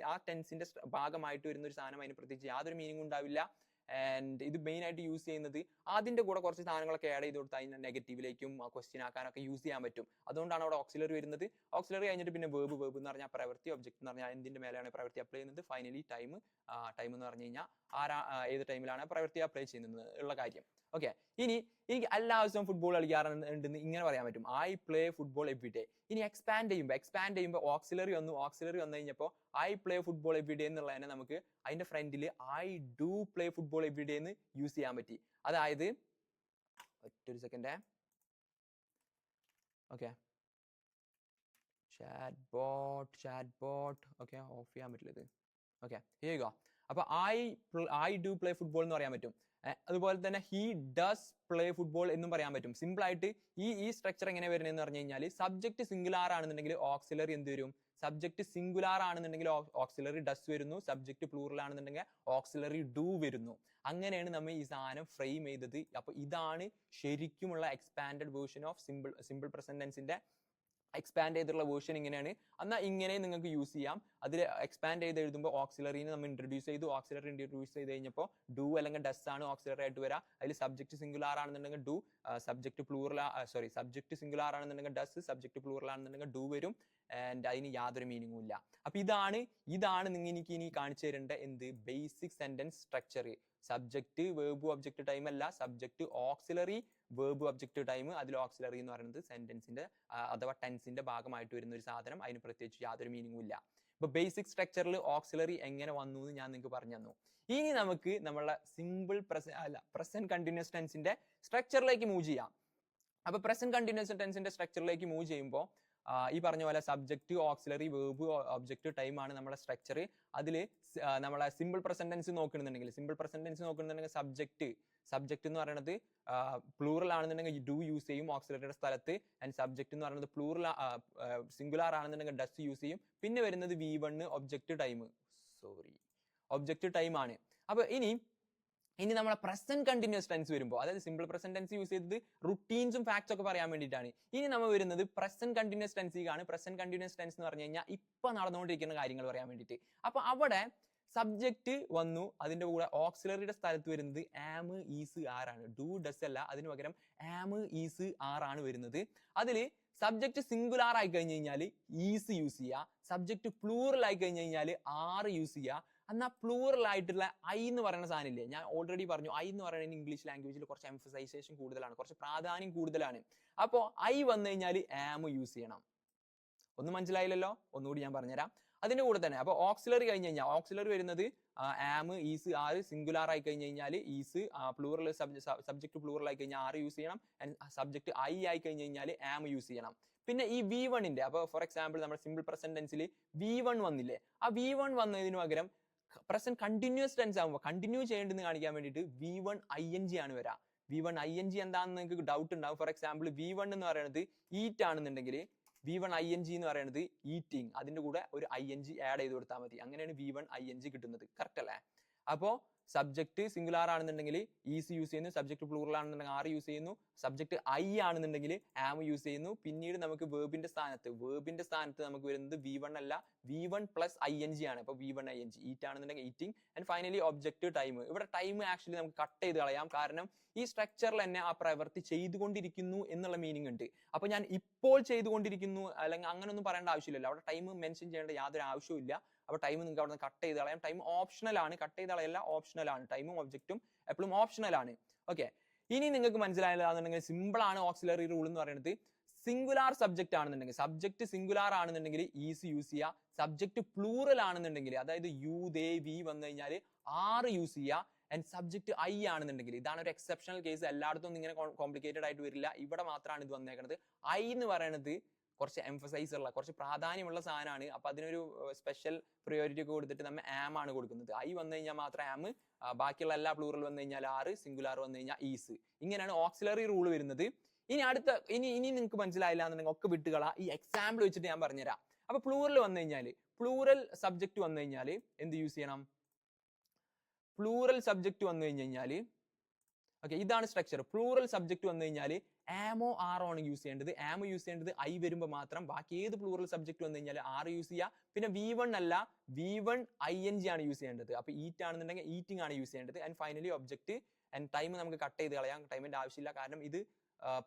ആ ടെൻസിന്റെ ഭാഗമായിട്ട് വരുന്ന ഒരു സാധനം, അതിന് പ്രത്യേകിച്ച് യാതൊരു മീനിങ് ഉണ്ടാവില്ല. ആൻഡ് ഇത് മെയിൻ ആയിട്ട് യൂസ് ചെയ്യുന്നത് അതിന്റെ കൂടെ കുറച്ച് സാധനങ്ങളൊക്കെ ആഡ് ചെയ്ത് കൊടുത്താൽ അതിനെ നെഗറ്റീവിലേക്കും ക്വസ്റ്റ്യൻ ആക്കാനൊക്കെ യൂസ് ചെയ്യാൻ പറ്റും. അതുകൊണ്ടാണ് അവിടെ ഓക്സിലറി വരുന്നത്. ഓക്സിലറി കഴിഞ്ഞിട്ട് പിന്നെ വേർബ് എന്ന് പറഞ്ഞാൽ പ്രവൃത്തി, ഒബ്ജക്ട് എന്ന് പറഞ്ഞാൽ എന്തിന്റെ മേലെയാണ് പ്രവൃത്തി അപ്ലൈ ചെയ്യുന്നത്, ഫൈനലി ടൈം എന്ന് പറഞ്ഞു കഴിഞ്ഞാൽ ഏത് ടൈമിലാണ് പ്രവൃത്തി അപ്ലൈ ചെയ്യുന്നത് ഉള്ള കാര്യം. ഓക്കെ, ഇനി എനിക്ക് എല്ലാ ദിവസവും ഫുട്ബോൾ കളിക്കാറുണ്ടെന്ന് ഇങ്ങനെ പറയാൻ പറ്റും, I play football every day. ഇനി എക്സ്പാൻഡ് ചെയ്യുമ്പോൾ ഓക്സിലറി വന്നു കഴിഞ്ഞപ്പോൾ I play football every day എന്നുള്ളതിനെ നമുക്ക് അതിന്റെ ഫ്രണ്ടിൽ I do play football every day എന്ന് യൂസ് ചെയ്യാൻ പറ്റി. അതായത് ഒറ്റൊരു second, okay, chat bot okay, of ചെയ്യാൻ പറ്റില്ല ഇത്. Okay, here you go. അപ്പൊ ഐ ഡു പ്ലേ ഫുട്ബോൾ എന്ന് പറയാൻ പറ്റും. അതുപോലെ തന്നെ ഹി ഡസ് പ്ലേ ഫുട്ബോൾ എന്നും പറയാൻ പറ്റും. സിമ്പിൾ ആയിട്ട് ഈ സ്ട്രക്ചർ എങ്ങനെ വരുന്നതെന്ന് പറഞ്ഞു കഴിഞ്ഞാൽ, സബ്ജക്ട് സിംഗുലാർ ആണെന്നുണ്ടെങ്കിൽ ഓക്സിലറി എന്ത് വരും? സബ്ജക്ട് സിംഗുലാർ ആണെന്നുണ്ടെങ്കിൽ ഓക്സിലറി ഡസ് വരുന്നു. സബ്ജക്ട് പ്ലൂറൽ ആണെന്നുണ്ടെങ്കിൽ ഓക്സിലറി ഡു വരുന്നു. അങ്ങനെയാണ് നമ്മൾ ഈ സാധനം ഫ്രെയിം ചെയ്തത്. അപ്പൊ ഇതാണ് ശരിക്കുമുള്ള expanded version of simple present ടെൻസിന്റെ എക്സ്പാൻഡ് ചെയ്തിട്ടുള്ള വേർഷൻ ഇങ്ങനെയാണ്. എന്നാൽ ഇങ്ങനെ നിങ്ങൾക്ക് യൂസ് ചെയ്യാം. അതിൽ എക്സ്പാൻഡ് ചെയ്ത് എഴുതുമ്പോൾ ഓക്സിലറിനെ നമ്മൾ ഇൻട്രൊഡ്യൂസ് ചെയ്തു. ഓക്സിലറി ഇൻട്രൊഡ്യൂസ് ചെയ്ത് കഴിഞ്ഞപ്പോൾ ഡു അല്ലെങ്കിൽ ഡസ് ആണ് ഓക്സിലറി ആയിട്ട് വരാം. അതിൽ സബ്ജക്ട് സിംഗുലാർ ആണെന്നുണ്ടെങ്കിൽ ഡു, സബ്ജക്ട് സിംഗുലാർ ആണെന്നുണ്ടെങ്കിൽ ഡസ്, സബ്ജക്ട് പ്ലൂറൽ ആണെന്നുണ്ടെങ്കിൽ ഡു വരും. ആൻഡ് അതിന് യാതൊരു മീനിങ്ങും ഇല്ല. അപ്പൊ ഇതാണ് നിങ്ങൾ എനിക്ക് ഇനി കാണിച്ചു തരേണ്ട എന്ത് basic sentence structure. Subject verb object time അല്ല, subject auxiliary verb object time. അതിൽ ഓക്സിലറി എന്ന് പറയുന്നത് സെന്റൻസിന്റെ അഥവാ ടെൻസിന്റെ ഭാഗമായിട്ട് വരുന്ന ഒരു സാധനം. അതിന് പ്രത്യേകിച്ച് യാതൊരു മീനിങ്ങും ഇല്ല. ഇപ്പൊ ബേസിക് സ്ട്രക്ചറിൽ ഓക്സിലറി എങ്ങനെ വന്നു എന്ന് ഞാൻ നിങ്ങൾക്ക് പറഞ്ഞു തന്നു. ഇനി നമുക്ക് നമ്മളെ പ്രസന്റ് കണ്ടിന്യൂസ് ടെൻസിന്റെ സ്ട്രക്ചറിലേക്ക് മൂവ് ചെയ്യാം. അപ്പൊ പ്രസന്റ് കണ്ടിന്യൂസ് ടെൻസിന്റെ സ്ട്രക്ചറിലേക്ക് മൂവ് ചെയ്യുമ്പോൾ ഈ പറഞ്ഞ പോലെ subject auxiliary verb object time ആണ് നമ്മുടെ സ്ട്രക്ചർ. അതിൽ നമ്മളെ സിമ്പിൾ പ്രസന്റ് ടെൻസ് നോക്കുന്നുണ്ടെങ്കിൽ സബ്ജക്ട് എന്ന് പറയുന്നത് പ്ലൂറൽ ആണെന്നുണ്ടെങ്കിൽ ഡു യൂസ് ചെയ്യും ഓക്സിലറിയുടെ സ്ഥലത്ത്. ആൻഡ് സബ്ജക്ട് എന്ന് പറയുന്നത് പ്ലൂറൽ സിംഗുലാർ ആണെന്നുണ്ടെങ്കിൽ ഡസ് യൂസ് ചെയ്യും. പിന്നെ വരുന്നത് V1 ഒബ്ജക്റ്റ് ടൈം ആണ്. അപ്പൊ ഇനി നമ്മളെ പ്രസന്റ് കണ്ടിന്യൂസ് ടെൻസ് വരുമ്പോൾ, അതായത് സിമ്പിൾ പ്രസന്റ് ടെൻസ് യൂസ് ചെയ്തത് റുട്ടീൻസും ഫാക്ട്സ് ഒക്കെ പറയാൻ വേണ്ടിയിട്ടാണ്. ഇനി നമ്മൾ വരുന്നത് പ്രസന്റ് കണ്ടിന്യൂസ് ടെൻസിലാണ്. പ്രസന്റ് കണ്ടിന്യൂസ് ടെൻസ് എന്ന് പറഞ്ഞു കഴിഞ്ഞാൽ ഇപ്പൊ നടന്നുകൊണ്ടിരിക്കുന്ന കാര്യങ്ങൾ പറയാൻ വേണ്ടിയിട്ട്. അപ്പൊ അവിടെ സബ്ജക്ട് വന്നു, അതിന്റെ കൂടെ ഓക്സിലറിയുടെ സ്ഥലത്ത് വരുന്നത് ആം, ഈസ്, ആറാണ്. ഡു ഡസ് അല്ല, അതിന് പകരം ആം, ഈസ്, ആറാണ് വരുന്നത്. അതിൽ സബ്ജക്ട് സിംഗുലാർ ആയി കഴിഞ്ഞ് കഴിഞ്ഞാൽ ഈസ് യൂസ് ചെയ്യുക. സബ്ജക്ട് പ്ലൂറൽ ആയി കഴിഞ്ഞ് കഴിഞ്ഞാൽ ആറ് യൂസ് ചെയ്യുക. എന്നാൽ പ്ലൂറൽ ആയിട്ടുള്ള ഐ എന്ന് പറയുന്ന സാധനം ഇല്ലേ, ഞാൻ ഓൾറെഡി പറഞ്ഞു, ഐ എന്ന് പറയുന്നത് ഇംഗ്ലീഷ് ലാംഗ്വേജിൽ കുറച്ച് എംഫസൈസേഷൻ കൂടുതലാണ്, കുറച്ച് പ്രാധാന്യം കൂടുതലാണ്. അപ്പോൾ ഐ വന്നു കഴിഞ്ഞാൽ ആം യൂസ് ചെയ്യണം. ഒന്നും മനസ്സിലായില്ലല്ലോ, ഒന്നുകൂടി ഞാൻ പറഞ്ഞുതരാം. അതിന്റെ കൂടെ തന്നെ അപ്പൊ ഓക്സിലറി കഴിഞ്ഞ് കഴിഞ്ഞാൽ ഓക്സിലറി വരുന്നത് ആം, ഈസ്, ആറ്. സിംഗുലാർ ആയി കഴിഞ്ഞ് കഴിഞ്ഞാൽ ഈസ്, പ്ലൂറൽ സബ്ജക്ട് പ്ലൂറൽ ആയി കഴിഞ്ഞാൽ ആറ് യൂസ് ചെയ്യണം. സബ്ജക്ട് ഐ ആയി കഴിഞ്ഞ് കഴിഞ്ഞാൽ ആം യൂസ് ചെയ്യണം. പിന്നെ ഈ V1 അപ്പൊ ഫോർ എക്സാമ്പിൾ നമ്മുടെ സിമ്പിൾ പ്രസന്റ് ടെൻസിൽ V1 വന്നില്ലേ, ആ V1 വന്നതിന് പകരം പ്രസന്റ് കണ്ടിന്യൂസ് ടെൻസ് ആകുമ്പോൾ കണ്ടിന്യൂ ചെയ്യേണ്ടെന്ന് കാണിക്കാൻ വേണ്ടിയിട്ട് V1 ING ആണ് വരാം. V1 ING എന്താണെന്ന് നിങ്ങൾക്ക് ഡൗട്ട് ഉണ്ടാവും. ഫോർ എക്സാമ്പിൾ V1 എന്ന് പറയുന്നത് ഈറ്റ് ആണെന്നുണ്ടെങ്കിൽ V1 ING എന്ന് പറയുന്നത് ഈറ്റിംഗ്, അതിന്റെ കൂടെ ഒരു ING ആഡ് ചെയ്ത് കൊടുത്താൽ മതി. അങ്ങനെയാണ് V1 ING കിട്ടുന്നത്. കറക്റ്റ് അല്ലേ? അപ്പോൾ സബ്ജക്ട് സിംഗുലാർ ആണെന്നുണ്ടെങ്കിൽ ഈസ് യൂസ് ചെയ്യുന്നു, സബ്ജക്ട് പ്ലൂറൽ ആണെന്നുണ്ടെങ്കിൽ ആർ യൂസ് ചെയ്യുന്നു, സബ്ജക്ട് ഐ ആണെന്നുണ്ടെങ്കിൽ ആം യൂസ് ചെയ്യുന്നു. പിന്നീട് നമുക്ക് വേർബിന്റെ സ്ഥാനത്ത് നമുക്ക് വരുന്നത് V1 അല്ല, V1 പ്ലസ് ING ആണ്. അപ്പൊ V1 ING, ഈറ്റ് ആണെന്നുണ്ടെങ്കിൽ eating. And finally object time. ഇവിടെ ടൈം ആക്ച്വലി നമുക്ക് കട്ട് ചെയ്ത് കളയാം, കാരണം ഈ സ്ട്രക്ചറിൽ തന്നെ ആ പ്രവൃത്തി ചെയ്തുകൊണ്ടിരിക്കുന്നു എന്നുള്ള മീനിങ് ഉണ്ട്. അപ്പൊ ഞാൻ ഇപ്പോൾ ചെയ്തുകൊണ്ടിരിക്കുന്നു അല്ലെങ്കിൽ അങ്ങനൊന്നും പറയേണ്ട ആവശ്യമില്ലല്ലോ, അവിടെ ടൈം മെൻഷൻ ചെയ്യേണ്ട യാതൊരു ആവശ്യവും ഇല്ല. അപ്പൊ ടൈം നിങ്ങൾക്ക് അവിടെ നിന്ന് കട്ട് ചെയ്ത് കളയാം. ടൈം ഓപ്ഷണൽ ആണ്, കട്ട് ചെയ്ത് കളയല്ല, ഓപ്ഷണൽ ആണ്. ടൈമും ഒബ്ജക്റ്റും എപ്പോഴും ഓപ്ഷണൽ ആണ്. ഓക്കെ, ഇനി നിങ്ങൾക്ക് മനസ്സിലായതാണെന്നുണ്ടെങ്കിൽ സിമ്പിൾ ആണ് ഓക്സിലറി റൂൾ എന്ന് പറയുന്നത്. സിംഗുലാർ സബ്ജക്റ്റ് ആണെന്നുണ്ടെങ്കിൽ, സബ്ജക്ട് സിംഗുലാർ ആണെന്നുണ്ടെങ്കിൽ ഈസ് യൂസ് ചെയ്യുക. സബ്ജക്ട് പ്ലൂറൽ ആണെന്നുണ്ടെങ്കിൽ, അതായത് യു ദേ വി വന്നു കഴിഞ്ഞാൽ ആർ യൂസ് ചെയ്യുക. ആൻഡ് സബ്ജക്ട് ഐ ആണെന്നുണ്ടെങ്കിൽ, ഇതാണ് ഒരു എക്സെപ്ഷണൽ കേസ്, എല്ലായിടത്തും ഇങ്ങനെ കോംപ്ലിക്കേറ്റഡ് ആയിട്ട് വരില്ല, ഇവിടെ മാത്രമാണ് ഇത് വന്നേക്കുന്നത്. ഐ എന്ന് പറയുന്നത് കുറച്ച് എംഫസൈസ് ഉള്ള, കുറച്ച് പ്രാധാന്യമുള്ള സാധനമാണ്. അപ്പൊ അതിനൊരു സ്പെഷ്യൽ പ്രയോറിറ്റി ഒക്കെ കൊടുത്തിട്ട് നമ്മൾ ആം ആണ് കൊടുക്കുന്നത്. ഐ വന്നു കഴിഞ്ഞാൽ മാത്രം ആം, ബാക്കിയുള്ള എല്ലാ പ്ലൂറൽ വന്നു കഴിഞ്ഞാൽ ആറ്, സിംഗുലാർ വന്നു കഴിഞ്ഞാൽ ഈസ്. ഇങ്ങനെയാണ് ഓക്സിലറി റൂൾ വരുന്നത്. ഇനി നിങ്ങൾക്ക് മനസ്സിലായില്ല എന്നുണ്ടെങ്കിൽ ഒക്കെ വിട്ടുകളാ, ഈ എക്സാമ്പിൾ വെച്ചിട്ട് ഞാൻ പറഞ്ഞുതരാം. അപ്പൊ പ്ലൂറൽ വന്നു കഴിഞ്ഞാൽ, പ്ലൂറൽ സബ്ജക്ട് വന്നു കഴിഞ്ഞാൽ എന്ത് യൂസ് ചെയ്യണം? പ്ലൂറൽ സബ്ജക്ട് വന്നു കഴിഞ്ഞാൽ, ഓക്കെ, ഇതാണ് സ്ട്രക്ചർ. പ്ലൂറൽ സബ്ജക്ട് വന്നു കഴിഞ്ഞാൽ ആമോ ആറോ ആണ് യൂസ് ചെയ്യേണ്ടത്. ആമോ യൂസ് ചെയ്യേണ്ടത് ഐ വരുമ്പോൾ മാത്രം. ബാക്കി ഏത് പ്ലൂറൽ സബ്ജക്ട് വന്നു കഴിഞ്ഞാൽ ആർ യൂസ് ചെയ്യുക. പിന്നെ V1 അല്ല, V1 ING ആണ് യൂസ് ചെയ്യേണ്ടത്. അപ്പൊ ഈറ്റ് ആണെന്നുണ്ടെങ്കിൽ ഈറ്റിംഗ് ആണ് യൂസ് ചെയ്യേണ്ടത്. And finally object. And time നമുക്ക് കട്ട് ചെയ്ത് കളയാം, ടൈമിന്റെ ആവശ്യമില്ല, കാരണം ഇത്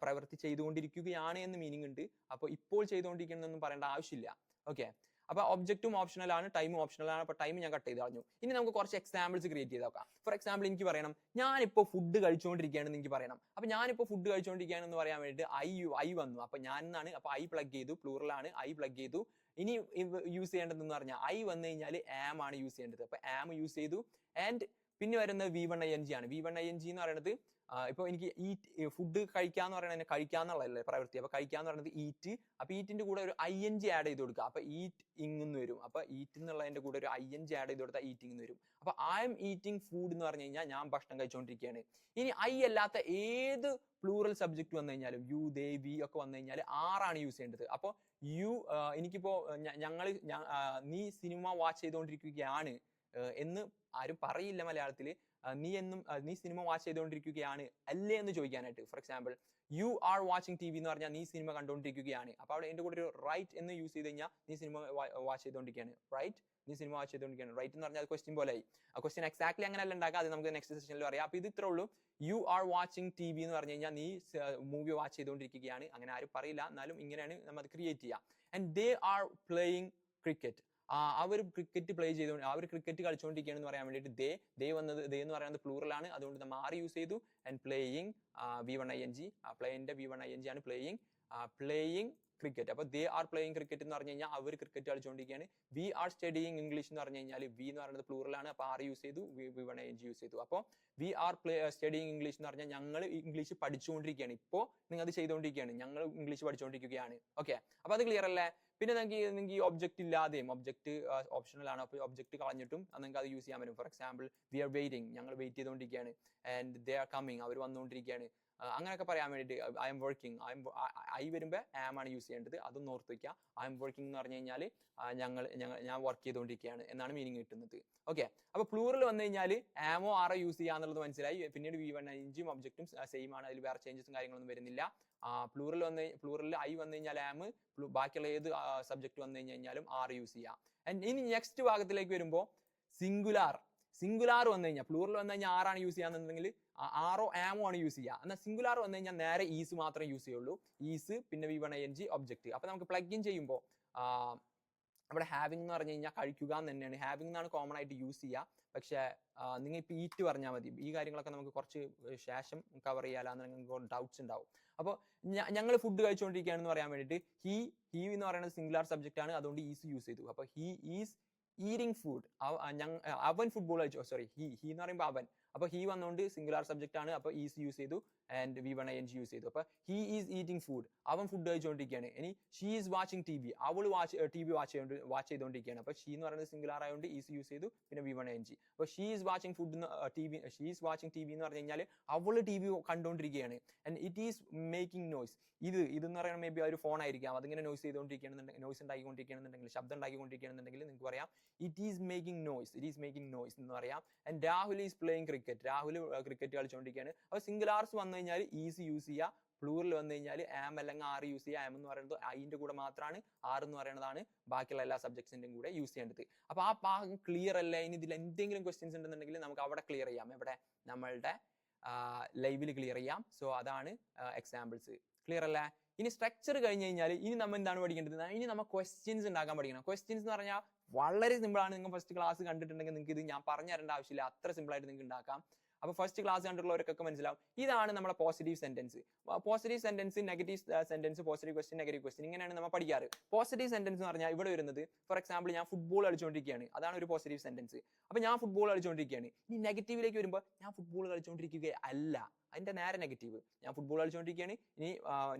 പ്രവൃത്തി ചെയ്തുകൊണ്ടിരിക്കുകയാണ് എന്ന് മീനിങ് ഉണ്ട്. അപ്പൊ ഇപ്പോൾ ചെയ്തുകൊണ്ടിരിക്കുന്നൊന്നും പറയേണ്ട ആവശ്യമില്ല. ഓക്കെ, അപ്പൊ ഒബ്ജക്റ്റും ഓപ്ഷണൽ ആണ്, ടൈമും ഓപ്ഷണൽ ആണ്. അപ്പൊ ടൈം ഞാൻ കട്ട് ചെയ്ത് കളഞ്ഞു. ഇനി നമുക്ക് കുറച്ച് എക്സാമ്പിൾസ് ക്രിയേറ്റ് ചെയ്ത് നോക്കാം. ഫോർ എക്സാമ്പിൾ എനിക്ക് പറയണം, ഞാനിപ്പോ ഫുഡ് കഴിച്ചുകൊണ്ടിരിക്കുകയാണെന്ന് എനിക്ക് പറയണം. അപ്പൊ ഞാനിപ്പോ ഫുഡ് കഴിച്ചുകൊണ്ടിരിക്കുകയാണെന്ന് പറയാൻ വേണ്ടിയിട്ട് ഐ വന്നു. അപ്പൊ ഞാൻ എന്നാണ്, അപ്പൊ ഐ പ്ലഗ് ചെയ്തു, പ്ലൂറൽ ആണ്, ഐ പ്ലഗ് ചെയ്തു. ഇനി യൂസ് ചെയ്യേണ്ടതെന്ന് പറഞ്ഞാൽ ഐ വന്നു കഴിഞ്ഞാൽ ആം ആണ് യൂസ് ചെയ്യേണ്ടത്. അപ്പൊ ആം യൂസ് ചെയ്തു. ആൻഡ് പിന്നെ വരുന്നത് V1 ING ആണ്. V1 ING എന്ന് പറയുന്നത് ഇപ്പൊ എനിക്ക് ഈറ്റ്, ഫുഡ് കഴിക്കാന്ന് പറയുന്നത് കഴിക്കാന്നുള്ളതല്ലേ പ്രവൃത്തി. അപ്പൊ കഴിക്കാന്ന് പറയുന്നത് ഈറ്റ്. അപ്പൊ ഈറ്റിന്റെ കൂടെ ഒരു ING ആഡ് ചെയ്ത് കൊടുക്കുക. അപ്പൊ ഈറ്റ് ഇങ് വരും. അപ്പൊ ഈറ്റ് എന്നുള്ളതിന്റെ കൂടെ ഒരു ING ആഡ് ചെയ്ത് കൊടുത്താൽ ഈറ്റിംഗ് വരും. അപ്പൊ ഐ എം ഈറ്റിംഗ് ഫുഡ് എന്ന് പറഞ്ഞു കഴിഞ്ഞാൽ ഞാൻ ഭക്ഷണം കഴിച്ചുകൊണ്ടിരിക്കുകയാണ്. ഇനി ഐ അല്ലാത്ത ഏത് പ്ലൂറൽ സബ്ജക്ട് വന്നു കഴിഞ്ഞാലും, യു ദേ വി ഒക്കെ വന്നു കഴിഞ്ഞാൽ ആറാണ് യൂസ് ചെയ്യേണ്ടത്. അപ്പൊ യു, എനിക്കിപ്പോ നീ സിനിമ വാച്ച് ചെയ്തുകൊണ്ടിരിക്കുകയാണ് എന്ന് ആരും പറയില്ല മലയാളത്തില്. നീ സിനിമ വാച്ച് ചെയ്തുകൊണ്ടിരിക്കുകയാണ് അല്ലേ എന്ന് ചോദിക്കാനായിട്ട്. For example, you are watching TV എന്ന് പറഞ്ഞാൽ നീ സിനിമ കണ്ടുകൊണ്ടിരിക്കുകയാണ്. അപ്പൊ അവിടെ എന്റെ കൂടെ ഒരു റൈറ്റ് എന്ന് യൂസ് ചെയ്ത് കഴിഞ്ഞാൽ നീ സിനിമ വാച്ച് ചെയ്തുകൊണ്ടിരിക്കുകയാണ്. റൈറ്റ്, നീ സിനിമ വാച്ച് ചെയ്തുകൊണ്ടിരിക്കുകയാണ്. റൈറ്റ് എന്ന് പറഞ്ഞാൽ ക്വസ്റ്റ്യൻ പോലെ ആയി. ആ ക്വസ്റ്റ്യൻ എക്സാക്ട്ലി അങ്ങനെ അല്ല ഉണ്ടാക്കുക, അത് നമുക്ക് നെക്സ്റ്റ് സെഷനിൽ പറയാം. അപ്പൊ ഇത് ഇത്രേ ഉള്ളൂ. യു ആർ വാച്ചിങ് TV എന്ന് പറഞ്ഞു കഴിഞ്ഞാൽ നീ മൂവി വാച്ച് ചെയ്തുകൊണ്ടിരിക്കുകയാണ്. അങ്ങനെ ആരും പറയില്ല, എന്നാലും ഇങ്ങനെയാണ് നമ്മൾ അത് ക്രിയേറ്റ് ചെയ്യുക. And they are playing cricket. അവർ ക്രിക്കറ്റ് പ്ലേ ചെയ്തുകൊണ്ട്, അവർ ക്രിക്കറ്റ് കളിച്ചുകൊണ്ടിരിക്കുകയാണെന്ന് പറയാൻ വേണ്ടിയിട്ട് ദേ എന്ന് പറയുന്നത് പ്ലൂറൽ ആണ്, അതുകൊണ്ട് നമ്മൾ ആർ യൂസ് ചെയ്തു. ആൻഡ് പ്ലേയിങ് V1 ING, പ്ലേയിന്റെ V1 ING ആണ് പ്ലേയിങ് ക്രിക്കറ്റ്. അപ്പൊ ദേ ആർ പ്ലേയിങ് ക്രിക്കറ്റ് എന്ന് പറഞ്ഞു കഴിഞ്ഞാൽ അവർ ക്രിക്കറ്റ് കളിച്ചുകൊണ്ടിരിക്കുകയാണ്. വി ആർ സ്റ്റഡിയിങ് ഇംഗ്ലീഷ് എന്ന് പറഞ്ഞു കഴിഞ്ഞാൽ വി എന്ന് പറയുന്നത് പ്ലൂറൽ ആണ്, അപ്പൊ ആർ യൂസ് ചെയ്തു, V1 ING യൂസ് ചെയ്തു. അപ്പോൾ വി ആർ സ്റ്റഡിയിങ് ഇംഗ്ലീഷ് എന്ന് പറഞ്ഞാൽ ഞങ്ങൾ ഇംഗ്ലീഷ് പഠിച്ചുകൊണ്ടിരിക്കുകയാണ്. ഇപ്പോൾ നിങ്ങൾ അത് ചെയ്തുകൊണ്ടിരിക്കുകയാണ്, ഞങ്ങൾ ഇംഗ്ലീഷ് പഠിച്ചുകൊണ്ടിരിക്കുകയാണ്. ഓക്കെ, അപ്പൊ അത് ക്ലിയർ അല്ലേ? പിന്നെ നിങ്ങൾക്ക് ഈ ഒബ്ജക്ട് ഇല്ലാതെയും, ഒബ്ജക്ട് ഓപ്ഷണൽ ആണ്, അപ്പോൾ ഒബ്ജക്ട് കളഞ്ഞിട്ടും നിങ്ങൾക്ക് അത് യൂസ് ചെയ്യാൻ പറ്റും. For example, we are waiting, ഞങ്ങൾ വെയിറ്റ് ചെയ്തുകൊണ്ടിരിക്കുകയാണ്. ആൻഡ് ദേ ആർ കമ്മിങ്, അവർ വന്നുകൊണ്ടിരിക്കുകയാണ്. അങ്ങനെയൊക്കെ പറയാൻ വേണ്ടിയിട്ട് ഐ എം വർക്കിംഗ്, ഐ വരുമ്പോൾ ആം ആണ് യൂസ് ചെയ്യേണ്ടത്. അതൊന്നും ഓർത്ത് വയ്ക്കുക. ഐ എം വർക്കിംഗ് എന്ന് പറഞ്ഞു കഴിഞ്ഞാൽ ഞാൻ വർക്ക് ചെയ്തുകൊണ്ടിരിക്കുകയാണ് എന്നാണ് മീനിങ് കിട്ടുന്നത്. ഓക്കെ, അപ്പൊ പ്ലൂറൽ വന്നു കഴിഞ്ഞാൽ ആമോ ആറോ യൂസ് ചെയ്യാന്നുള്ളത് മനസ്സിലായി. പിന്നീട് V1 ING ഒബ്ജക്റ്റും സെയിം ആണ്, അതിൽ വേറെ ചേഞ്ചസും കാര്യങ്ങളൊന്നും വരുന്നില്ല. പ്ലൂറലിൽ ഐ വന്നു കഴിഞ്ഞാൽ ആം, ബാക്കിയുള്ള ഏത് സബ്ജക്ട് വന്നു കഴിഞ്ഞാലും ആർ യൂസ് ചെയ്യാം. ഇനി നെക്സ്റ്റ് ഭാഗത്തിലേക്ക് വരുമ്പോൾ സിംഗുലാർ വന്നു കഴിഞ്ഞാൽ, പ്ലൂറൽ വന്നു കഴിഞ്ഞാൽ ആറാണ് യൂസ് ചെയ്യാന്നുണ്ടെങ്കിൽ ആറോ ആമോ ആണ് യൂസ് ചെയ്യുക. എന്നാൽ സിംഗുലാർ വന്നു കഴിഞ്ഞാൽ നേരെ ഈസ് മാത്രമേ യൂസ് ചെയ്യുള്ളൂ. ഈസ് പിന്നെ V1 ING ഒബ്ജക്റ്റ്. അപ്പൊ നമുക്ക് പ്ലഗ് ഇൻ ചെയ്യുമ്പോൾ അവിടെ ഹാവിംഗ് എന്ന് പറഞ്ഞു കഴിഞ്ഞാൽ കഴിക്കുക എന്ന് തന്നെയാണ്. ഹാവിംഗ് എന്നാണ് കോമൺ ആയിട്ട് യൂസ് ചെയ്യുക. പക്ഷെ നിങ്ങൾ ഇപ്പൊ ഈറ്റ് പറഞ്ഞാൽ മതി. ഈ കാര്യങ്ങളൊക്കെ നമുക്ക് കുറച്ച് ശേഷം കവർ ചെയ്യാലാന്ന് നിങ്ങൾക്ക് ഡൗട്ട്സ് ഉണ്ടാവും. അപ്പോൾ ഞങ്ങൾ ഫുഡ് കഴിച്ചുകൊണ്ടിരിക്കുകയാണെന്ന് പറയാൻ വേണ്ടിയിട്ട് ഹി എന്ന് പറയുന്നത് സിംഗുലാർ സബ്ജക്റ്റ് ആണ്, അതുകൊണ്ട് ഈസ് യൂസ് ചെയ്തു. അപ്പൊ ഹി ഈസ് ഈറ്റിംഗ് ഫുഡ്. അവൻ ഫുട്ബോൾ കളിച്ചു, സോറി ഹി എന്ന് പറയുമ്പോൾ അവൻ. അപ്പൊ ഹി വന്നുകൊണ്ട് സിംഗുലാർ സബ്ജക്റ്റ് ആണ്, അപ്പൊ ഈസ് യൂസ് ചെയ്തു. ആൻഡ് V1 ING യൂസ് ചെയ്തു. അപ്പൊ ഹി ഈസ് ഈറ്റിംഗ് ഫുഡ്, അവൻ ഫുഡ് കഴിച്ചുകൊണ്ടിരിക്കുകയാണ്. ഇനി ഷീ ഈസ് വാച്ചിങ് TV, അവൾ TV വാച്ച് ചെയ്തുകൊണ്ടിരിക്കുകയാണ്. അപ്പൊ ഷീ എന്ന് പറയുന്നത് സിംഗുലാർ ആയതുകൊണ്ട് ഈസ് യൂസ് ചെയ്തു, പിന്നെ V1 ING. അപ്പൊ she is watching she is watching TV എന്ന് പറഞ്ഞു കഴിഞ്ഞാൽ അവള് TV കണ്ടുകൊണ്ടിരിക്കുകയാണ്. And it is making noise. ഇതെന്ന് പറയുന്നത് മേ ബി ഒരു ഫോൺ ആയിരിക്കാം, അതിങ്ങനെ നോയ്സ് ഉണ്ടാക്കിക്കൊണ്ടിരിക്കുകയാണെന്നുണ്ടെങ്കിൽ, ശബ്ദം ഉണ്ടാക്കിക്കൊണ്ടിരിക്കുകയാണെന്നുണ്ടെങ്കിൽ നിങ്ങൾക്ക് പറയാം ഇറ്റ് ഈസ് മേക്കിംഗ് നോയ്സ് എന്ന് പറയാം. And Rahul is playing cricket, Rahul cricket കളിച്ചുകൊണ്ടിരിക്കുകയാണ്. അപ്പോൾ സിംഗുലാർസ് വന്നു കഴിഞ്ഞാൽ ഈസ് യൂസ് ചെയ്യുക, പ്ലൂറൽ വന്നു കഴിഞ്ഞാൽ ആം അല്ലെങ്കിൽ ആർ യൂസ് ചെയ്യുക. ആം എന്ന് പറയുന്നത് അതിന്റെ കൂടെ മാത്രമാണ്, ആർ എന്ന് പറയുന്നതാണ് ബാക്കിയുള്ള എല്ലാ സബ്ജക്ട്സിന്റെയും കൂടെ യൂസ് ചെയ്യേണ്ടത്. അപ്പൊ ആ ഭാഗം ക്ലിയർ അല്ലേ? ഇനി ഇതിൽ എന്തെങ്കിലും ക്വസ്റ്റ്യൻസ് ഉണ്ടെന്നുണ്ടെങ്കിൽ നമുക്ക് അവിടെ ക്ലിയർ ചെയ്യാം, എവിടെ നമ്മളുടെ ലൈവിൽ ക്ലിയർ ചെയ്യാം. സോ അതാണ് എക്സാമ്പിൾസ്. ക്ലിയർ അല്ലേ? ഇനി സ്ട്രക്ചർ കഴിഞ്ഞ് കഴിഞ്ഞാൽ ഇനി നമ്മൾ എന്താണ് പഠിക്കേണ്ടത്? ഇനി നമ്മൾ ക്വസ്റ്റ്യൻസ് ഉണ്ടാക്കാൻ പഠിക്കണം. ക്വസ്റ്റ്യൻസ് എന്ന് പറഞ്ഞാൽ വളരെ സിമ്പിൾ ആണ്. നിങ്ങൾ ഫസ്റ്റ് ക്ലാസ് കണ്ടിട്ടുണ്ടെങ്കിൽ നിങ്ങൾക്ക് ഇത് ഞാൻ പറഞ്ഞു തരേണ്ട ആവശ്യമില്ല, അത്ര സിമ്പിൾ ആയിട്ട് നിങ്ങൾക്ക് ഉണ്ടാക്കാം. അപ്പൊ ഫസ്റ്റ് ക്ലാസ് കണ്ടിട്ടുള്ളവർക്കൊക്കെ മനസ്സിലാവും. ഇതാണ് നമ്മുടെ positive sentence. Positive sentence, negative sentence, positive question, negative question, ഇങ്ങനെയാണ് നമ്മൾ പഠിക്കാറ്. പോസിറ്റീവ് സെന്റൻസ് എന്ന് പറഞ്ഞാൽ ഇവിടെ വരുന്നത്, ഫോർ എക്സാമ്പിൾ ഞാൻ ഫുട്ബോൾ കളിച്ചുകൊണ്ടിരിക്കുകയാണ്, അതാണ് ഒരു പോസിറ്റീവ് സെന്റൻസ്. അപ്പൊ ഞാൻ ഫുട്ബോൾ കളിച്ചുകൊണ്ടിരിക്കുകയാണ്. ഇനി നെഗറ്റീവിലേക്ക് വരുമ്പോൾ ഞാൻ ഫുട്ബോൾ കളിച്ചുകൊണ്ടിരിക്കുകയല്ല, അതിന്റെ നേരെ നെഗറ്റീവ്. ഞാൻ ഫുട്ബോൾ കളിച്ചുകൊണ്ടിരിക്കുകയാണ്. ഇനി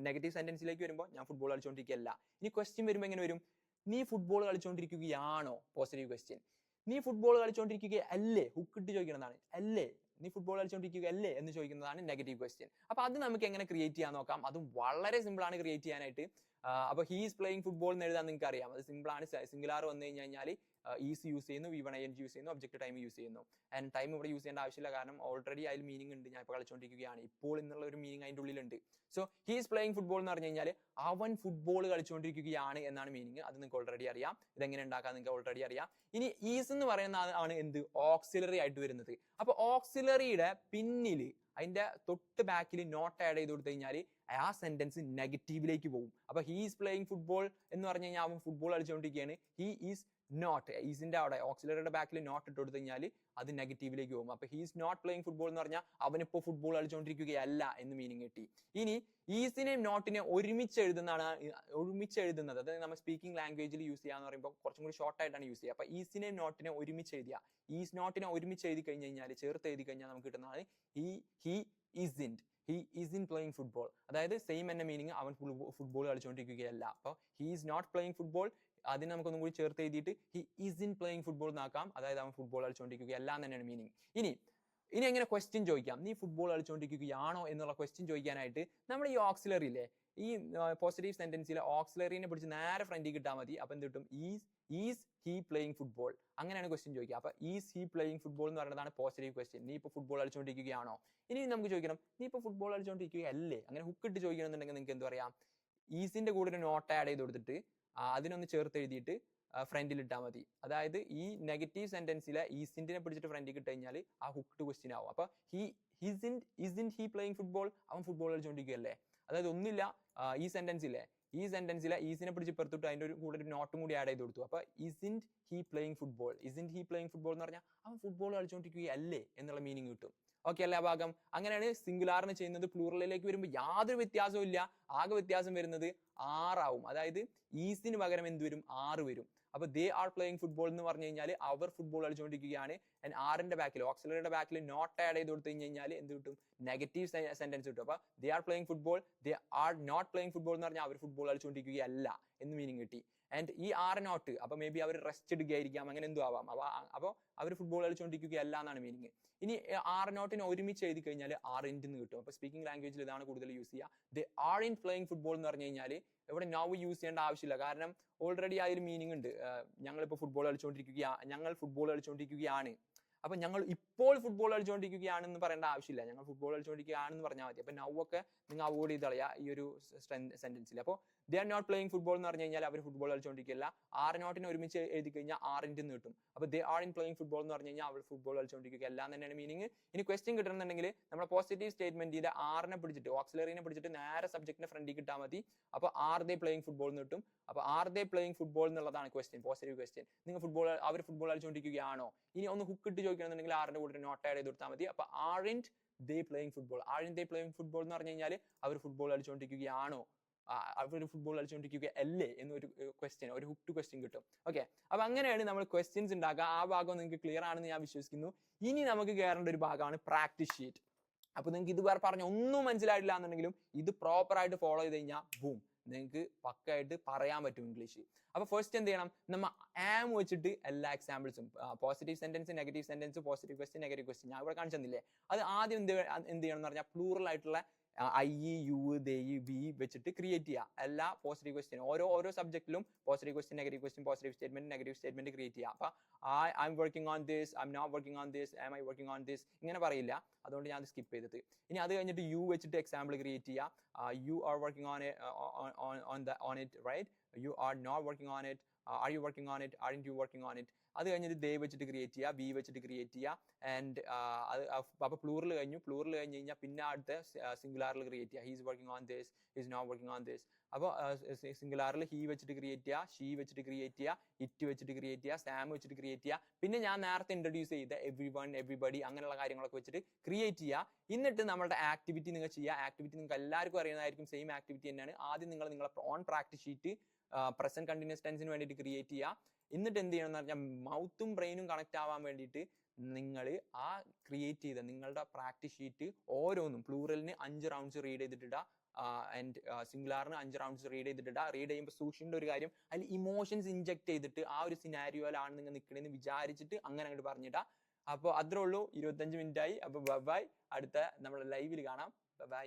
നെഗറ്റീവ് സെന്റൻസിലേക്ക് വരുമ്പോൾ ഞാൻ ഫുട്ബോൾ കളിച്ചുകൊണ്ടിരിക്കുകയല്ല. ഇനി ക്വസ്റ്റ്യൻ വരുമ്പോൾ എങ്ങനെ വരും? നീ ഫുട്ബോൾ കളിച്ചുകൊണ്ടിരിക്കുകയാണോ? Positive question. നീ ഫുട്ബോൾ കളിച്ചുകൊണ്ടിരിക്കുകയല്ലേ? ഹുക്കിട്ട് ചോദിക്കുന്നതാണ്. അല്ലേ, നീ ഫുട്ബോൾ കളിച്ചുകൊണ്ടിരിക്കുകയല്ലേ എന്ന് ചോദിക്കുന്നതാണ് നെഗറ്റീവ് ക്വസ്റ്റ്യൻ. അപ്പൊ അത് നമുക്ക് എങ്ങനെ ക്രിയേറ്റ് ചെയ്യാൻ നോക്കാം. അതും വളരെ സിമ്പിൾ ആണ് ക്രിയേറ്റ് ചെയ്യാനായിട്ട്. അപ്പൊ ഹീ ഈസ് പ്ലേയിങ് ഫുട്ബോൾ എന്ന് എഴുതാൻ നിങ്ങൾക്ക് അറിയാം. അത് സിമ്പിൾ ആണ്. സിംഗുലാർ വന്നു കഴിഞ്ഞാൽ ഈസ് യൂസ് ചെയ്യുന്നു, V1 ING യൂസ് ചെയ്യുന്നു, ഒബ്ജക്റ്റ് ടൈം യൂസ് ചെയ്യുന്നു. ആൻഡ് ടൈം ഇവിടെ യൂസ് ചെയ്യേണ്ട ആവശ്യമില്ല, കാരണം ഓൾറെഡി അതിൽ മീനിങ് ഉണ്ട്. ഞാൻ ഇപ്പോൾ കളിച്ചുകൊണ്ടിരിക്കുകയാണ്, ഇപ്പോൾ എന്നുള്ള ഒരു മീനിങ് അതിൻ്റെ ഉള്ളിലുണ്ട്. So he is playing football എന്ന് പറഞ്ഞു കഴിഞ്ഞാൽ അവൻ ഫുട്ബോൾ കളിച്ചുകൊണ്ടിരിക്കുകയാണ് എന്നാണ് മീനിങ്. അത് നിങ്ങൾക്ക് ഓൾറെഡി അറിയാം. ഇതെങ്ങനെ ഉണ്ടാക്കാൻ നിങ്ങൾക്ക് ഓൾറെഡി അറിയാം. ഇനി ഈസ് എന്ന് പറയുന്ന ആണ് എന്ത്? ഓക്സിലറി ആയിട്ട് വരുന്നത്. അപ്പൊ ഓക്സിലറിയുടെ പിന്നിൽ, അതിന്റെ തൊട്ട് ബാക്കിൽ നോട്ട് ആഡ് ചെയ്ത് കൊടുത്തു കഴിഞ്ഞാൽ ആ സെന്റൻസ് നെഗറ്റീവിലേക്ക് പോകും. അപ്പൊ ഹീ ഈസ് പ്ലേയിങ് ഫുട്ബോൾ എന്ന് പറഞ്ഞു കഴിഞ്ഞാൽ അവൻ ഫുട്ബോൾ കളിച്ചുകൊണ്ടിരിക്കുകയാണ്. ഹീ ഈസ് നോട്ട്, ഈസിന്റെ അവിടെ ഓക്സിലറിയുടെ ബാക്കിൽ നോട്ട് ഇട്ട് കൊടുത്തു കഴിഞ്ഞാൽ അത് നെഗറ്റീവിലേക്ക് പോകും. അപ്പൊ ഹീസ് നോട്ട് പ്ലേയിങ് ഫുട്ബോൾ എന്ന് പറഞ്ഞാൽ അവനിപ്പോ ഫുട്ബോൾ കളിച്ചുകൊണ്ടിരിക്കുകയല്ല എന്ന് മീനിങ് കിട്ടി. ഇനി ഈസിനെയും നോട്ടിനെ ഒരുമിച്ച് എഴുതുന്നത്, അതായത് നമ്മൾ സ്പീക്കിംഗ് ലാംഗ്വേജിൽ യൂസ് ചെയ്യാന്ന് പറയുമ്പോൾ കുറച്ചും കൂടി ഷോർട്ട് ആയിട്ടാണ് യൂസ് ചെയ്യുക. അപ്പൊ ഈസിനെയും നോട്ടിനെ ഒരുമിച്ച് എഴുതിയ, ഈസ് നോട്ടിനെ ഒരുമിച്ച് എഴുതി കഴിഞ്ഞ് കഴിഞ്ഞാൽ, ചേർത്ത് എഴുതി കഴിഞ്ഞാൽ നമുക്ക് കിട്ടുന്നതാണ് ഹി ഈസിൻ പ്ലേയിങ് ഫുട്ബോൾ. അതായത് സെയിം എന്ന മീനിങ്, അവൻ ഫുട്ബോൾ കളിച്ചുകൊണ്ടിരിക്കുകയല്ല. അപ്പൊ he is not playing football, അതിന് നമുക്കൊന്നും കൂടി ചേർത്ത് എഴുതിയിട്ട് ഹി ഈസിൻ പ്ലേയിങ് ഫുട്ബോൾ എന്നാക്കാം. അതായത് അവൻ ഫുട്ബോൾ കളിച്ചുകൊണ്ടിരിക്കുകയല്ല എന്ന് തന്നെയാണ് മീനിങ്. ഇനി എങ്ങനെ ക്വസ്റ്റ്യൻ ചോദിക്കാം? നീ ഫുട്ബോൾ കളിച്ചുകൊണ്ടിരിക്കുകയാണോ എന്നുള്ള ക്വസ്റ്റ്യൻ ചോദിക്കാനായിട്ട് നമ്മൾ ഈ ഓക്സിലറിയിലെ, ഈ പോസിറ്റീവ് സെന്റൻസിലെ ഓക്സിലറിനെ പിടിച്ച് നേരെ ഫ്രണ്ടിൽ കിട്ടാൽ മതി. അപ്പൊ എന്ത് കിട്ടും? ഈസ് ഹി പ്ലേയിങ് ഫുട്ബോൾ, അങ്ങനെയാണ് ക്വസ്റ്റ്യൻ ചോദിക്കുക. അപ്പൊ ഈസ് ഹി പ്ലേയിങ് ഫുട്ബോൾ എന്ന് പറയുന്നതാണ് പോസിറ്റീവ് ക്വസ്റ്റ്യൻ. നീ ഇപ്പൊ ഫുട്ബോൾ കളിച്ചുകൊണ്ടിരിക്കുകയാണോ? ഇനി നമുക്ക് ചോദിക്കണം, നീ ഇപ്പൊ ഫുട്ബോൾ കളിച്ചുകൊണ്ടിരിക്കുകയല്ലേ? അങ്ങനെ ഹുക്കിട്ട് ചോദിക്കണമെന്നുണ്ടെങ്കിൽ നിങ്ങൾക്ക് എന്ത് പറയാം? ഈസിന്റെ കൂടെ ഒരു നോട്ട് ആഡ് ചെയ്ത് കൊടുത്തിട്ട് അതിനൊന്ന് ചേർത്ത് എഴുതിയിട്ട് ഫ്രണ്ടിൽ ഇട്ടാൽ മതി. അതായത് ഈ നെഗറ്റീവ് സെന്റൻസിലെ ഈസിന്റെ പിടിച്ചിട്ട് ഫ്രണ്ടിൽ ഇട്ട് കഴിഞ്ഞാൽ ആ ഹുക്ക്ഡ് ക്വസ്റ്റ്യൻ ആവും. അപ്പൊ isn't he playing football, അവൻ ഫുട്ബോൾ കളിച്ചുകൊണ്ടിരിക്കുകയല്ലേ? അതായത് ഒന്നുമില്ല, ഈ സെന്റൻസിലെ ഈസിനെ പിടിച്ച് പെടുത്തിട്ട് അതിന്റെ ഒരു കൂടെ ഒരു നോട്ടും കൂടി ആഡ് ചെയ്ത് കൊടുത്തു. അപ്പൊ isn't he playing football എന്ന് പറഞ്ഞാൽ അവൻ ഫുട്ബോൾ കളിച്ചുകൊണ്ടിരിക്കുകയല്ലേ എന്നുള്ള മീനിങ് കിട്ടും. ഓക്കെ അല്ലേ? ആ ഭാഗം അങ്ങനെയാണ് സിംഗുലാറിന് ചെയ്യുന്നത്. പ്ലൂറലിലേക്ക് വരുമ്പോൾ യാതൊരു വ്യത്യാസവും ഇല്ല. ആകെ വ്യത്യാസം വരുന്നത് ആറാവും. അതായത് ഈസിന് പകരം എന്ത് വരും? 6 വരും. അപ്പൊ ദേ ആർ പ്ലേയിങ് ഫുട്ബോൾ എന്ന് പറഞ്ഞു കഴിഞ്ഞാൽ അവർ ഫുട്ബോൾ കളിച്ചുകൊണ്ടിരിക്കുകയാണ്. ആറിന്റെ ബാക്കിൽ, ഓക്സിലറിയുടെ ബാക്കിൽ നോട്ട് ആഡ് ചെയ്ത് കൊടുത്തു കഴിഞ്ഞാൽ എന്ത് കിട്ടും? നെഗറ്റീവ് സെന്റൻസ് കിട്ടും. അപ്പൊ they are playing football, they are not playing football എന്ന് പറഞ്ഞാൽ അവർ ഫുട്ബോൾ കളിച്ചുകൊണ്ടിരിക്കുകയല്ല എന്ന് മീനിങ് കിട്ടി. ആൻഡ് ഈ ആറ് നോട്ട്, അപ്പൊ മേ ബി അവർ റെസ്റ്റ് എടുക്കുകയായിരിക്കാം, അങ്ങനെ എന്തോ ആവാം. അപ്പൊ അവർ ഫുട്ബോൾ കളിച്ചുകൊണ്ടിരിക്കുകയല്ല എന്നാണ് മീനിങ്. ഇനി ആറ് നോട്ടിനെ ഒരുമിച്ച് എഴുതി കഴിഞ്ഞാൽ ആറിന്റ് എന്ന് കിട്ടും. അപ്പൊ സ്പീക്കിംഗ് ലാംഗ്വേജിൽ ഇതാണ് കൂടുതൽ യൂസ് ചെയ്യുക. They are in playing football എന്ന് പറഞ്ഞു കഴിഞ്ഞാൽ ഇവിടെ നൗ യൂസ് ചെയ്യേണ്ട ആവശ്യമില്ല, കാരണം ഓൾറെഡി ആ ഒരു മീനിങ് ഉണ്ട്. ഞങ്ങൾ ഫുട്ബോൾ കളിച്ചുകൊണ്ടിരിക്കുകയാണ്. അപ്പൊ ഞങ്ങൾ ഇപ്പോൾ ഫുട്ബോൾ കളിച്ചുകൊണ്ടിരിക്കുകയാണെന്ന് പറയേണ്ട ആവശ്യമില്ല, ഞങ്ങൾ ഫുട്ബോൾ കളിച്ചുകൊണ്ടിരിക്കുകയാണെന്ന് പറഞ്ഞാൽ മതി. അപ്പൊ നൗ ഒക്കെ നിങ്ങൾ അവോയ്ഡ് ചെയ്ത് കളയാ ഈ ഒരു സെന്റൻസിൽ. അപ്പോൾ they are not playing football എന്ന് പറഞ്ഞു കഴിഞ്ഞാൽ അവർ ഫുട്ബോൾ കളിച്ചുകൊണ്ടിരിക്കില്ല. ആറ് നോട്ടിനെ ഒരുമിച്ച് എഴുതി കഴിഞ്ഞാൽ ആറിന്റ് എന്ന് കിട്ടും. അപ്പൊ they are in playing football എന്ന് പറഞ്ഞു കഴിഞ്ഞാൽ അവർ ഫുട്ബോൾ കളിച്ചുകൊണ്ടിരിക്കുകയല്ല എന്ന് തന്നെയാണ് മീനിങ്. ഇനി ക്വസ്റ്റ്യൻ കിട്ടണമെന്നുണ്ടെങ്കിൽ നമ്മുടെ പോസിറ്റീവ് സ്റ്റേറ്റ്മെന്റിന്റെ ആറിനെ പിടിച്ചിട്ട്, ഓക്സിലറിനെ പിടിച്ചിട്ട് നേരെ സബ്ജക്റ്റിന്റെ ഫ്രണ്ടിൽ കിട്ടാൽ മതി. അപ്പൊ ആർ ദേ പ്ലേയിങ് ഫുട്ബോൾ എന്ന് കിട്ടും. അപ്പൊ ആർ ദേ പ്ലേയിങ് ഫുട്ബോൾ എന്നുള്ളതാണ് ക്വസ്റ്റ്യൻ, പോസിറ്റീവ് ക്വസ്റ്റ്യൻ. നിങ്ങൾ അവർ ഫുട്ബോൾ കളിച്ചുകൊണ്ടിരിക്കുകയാണോ? ഇനി ഒന്ന് ഹുക്കിട്ട് ചോദിക്കണമെന്നുണ്ടെങ്കിൽ ആറിന്റെ കൂടെ നോട്ട് ആഡ് ചെയ്ത് കൊടുത്താൽ മതി. അപ്പൊ ആറിന്റ് ദേ പ്ലേയിങ് ഫുട്ബോൾ എന്ന് പറഞ്ഞു കഴിഞ്ഞാൽ അവർ ഫുട്ബോൾ കളിച്ചുകൊണ്ടിരിക്കുകയാണോ, അവർ ഫുട്ബോൾ കളിച്ചുകൊണ്ടിരിക്കുകയല്ലേ എന്നൊരു ക്വസ്റ്റ്യൻ, ഒരു ഹുക്ക് ടു ക്വസ്റ്റ്യൻ കിട്ടും. ഓക്കെ, അപ്പൊ അങ്ങനെയാണ് നമ്മൾ ക്വസ്റ്റ്യൻസ് ഉണ്ടാക്കുക. ആ ഭാഗം നിങ്ങൾക്ക് ക്ലിയർ ആണെന്ന് ഞാൻ വിശ്വസിക്കുന്നു. ഇനി നമുക്ക് കയറേണ്ട ഒരു ഭാഗമാണ് പ്രാക്ടീസ് ഷീറ്റ്. അപ്പൊ നിങ്ങൾക്ക് ഇതുവരെ പറഞ്ഞ ഒന്നും മനസ്സിലായിട്ടില്ല എന്നുണ്ടെങ്കിലും ഇത് പ്രോപ്പർ ആയിട്ട് ഫോളോ ചെയ്ത് കഴിഞ്ഞാൽ ബൂം, നിങ്ങൾക്ക് പക്കായിട്ട് പറയാൻ പറ്റും ഇംഗ്ലീഷ്. അപ്പൊ ഫസ്റ്റ് എന്ത് ചെയ്യണം, നമ്മ ആം വെച്ചിട്ട് എല്ലാ എക്സാമ്പിൾസും positive sentence, negative sentence, positive question, negative question ഞാൻ ഇവിടെ കാണിച്ചെന്നില്ലേ, അത് ആദ്യം എന്ത് ചെയ്യണം എന്ന് പറഞ്ഞാൽ പ്ലൂറൽ ആയിട്ടുള്ള ഐ, യു, ദേ, വി വെച്ചിട്ട് ക്രിയേറ്റ് ചെയ്യുക എല്ലാ പോസിറ്റീവ് ക്വസ്റ്റ്യൻ. ഓരോ സബ്ജക്റ്റിലും positive question, negative question, positive statement, negative statement create ചെയ്യുക. അപ്പൊ I am working on this, I am not working on this, am I working on this ഇങ്ങനെ പറയില്ല. അതുകൊണ്ട് ഞാൻ അത് സ്കിപ്പ് ചെയ്തിട്ട് ഇനി അത് കഴിഞ്ഞിട്ട് യു വെച്ചിട്ട് എക്സാമ്പിൾ ക്രിയേറ്റ് ചെയ്യുക. You are working on it, right? You are not working on it, are you working on it, are you working on it. അത് കഴിഞ്ഞിട്ട് ദേ വെച്ചിട്ട് ക്രിയേറ്റ് ചെയ്യുക, ബി വെച്ചിട്ട് ക്രിയേറ്റ് ചെയ്യുക. ആൻഡ് അത് അപ്പൊ പ്ലൂറൽ കഴിഞ്ഞു. പ്ലൂറൽ കഴിഞ്ഞ് കഴിഞ്ഞാൽ പിന്നെ അടുത്ത സിംഗുലാറിൽ ക്രിയേറ്റ് ചെയ്യുക. He's working on this, he's not working on this. അപ്പോൾ സിംഗുലാറിൽ ഹീ വെച്ചിട്ട് ക്രിയേറ്റ് ചെയ്യുക, ഷീ വെച്ചിട്ട് ക്രിയേറ്റ് ചെയ്യുക, ഇറ്റ് വെച്ചിട്ട് ക്രിയേറ്റ് ചെയ്യുക, സാം വെച്ചിട്ട് ക്രിയേറ്റ് ചെയ്യുക. പിന്നെ ഞാൻ നേരത്തെ ഇൻട്രൊഡ്യൂസ് ചെയ്ത എവ്രി വൺ, എവ്രിബഡി അങ്ങനെയുള്ള കാര്യങ്ങളൊക്കെ വെച്ചിട്ട് ക്രിയേറ്റ് ചെയ്യുക. എന്നിട്ട് നമ്മുടെ ആക്ടിവിറ്റി നിങ്ങൾ ചെയ്യുക. ആക്ടിവിറ്റി നിങ്ങൾക്ക് എല്ലാവർക്കും അറിയുന്നതായിരിക്കും, സെയിം ആക്ടിവിറ്റി തന്നെയാണ്. ആദ്യം നിങ്ങളെ on practice sheet present continuous ടെൻസിന് വേണ്ടിയിട്ട് ക്രിയേറ്റ് ചെയ്യുക. എന്നിട്ട് എന്ത് ചെയ്യണം എന്ന് പറഞ്ഞാൽ മൗത്തും ബ്രെയിനും കണക്ട് ആവാൻ വേണ്ടിയിട്ട് നിങ്ങൾ ആ ക്രിയേറ്റ് ചെയ്ത നിങ്ങളുടെ പ്രാക്ടീസ് ഷീറ്റ് ഓരോന്നും പ്ലൂറലിന് 5 റൗണ്ട്സ് റീഡ് ചെയ്തിട്ടിടുക, ആൻഡ് സിംഗുലാറിന് 5 റൗണ്ട്സ് റീഡ് ചെയ്തിട്ടിടുക. റീഡ് ചെയ്യുമ്പോൾ സൂക്ഷിക്കേണ്ട ഒരു കാര്യം, അതിൽ ഇമോഷൻസ് ഇൻജെക്ട് ചെയ്തിട്ട് ആ ഒരു സിനാരിയോയിലാണ് നിങ്ങൾ നിൽക്കണമെന്ന് വിചാരിച്ചിട്ട് അങ്ങനെ അങ്ങോട്ട് പറഞ്ഞിട്ടാ. അപ്പോൾ അത്രേ ഉള്ളൂ. 25 മിനിറ്റ് ആയി. അപ്പോൾ ബൈ, അടുത്ത നമ്മുടെ ലൈവിൽ കാണാം. ബൈ.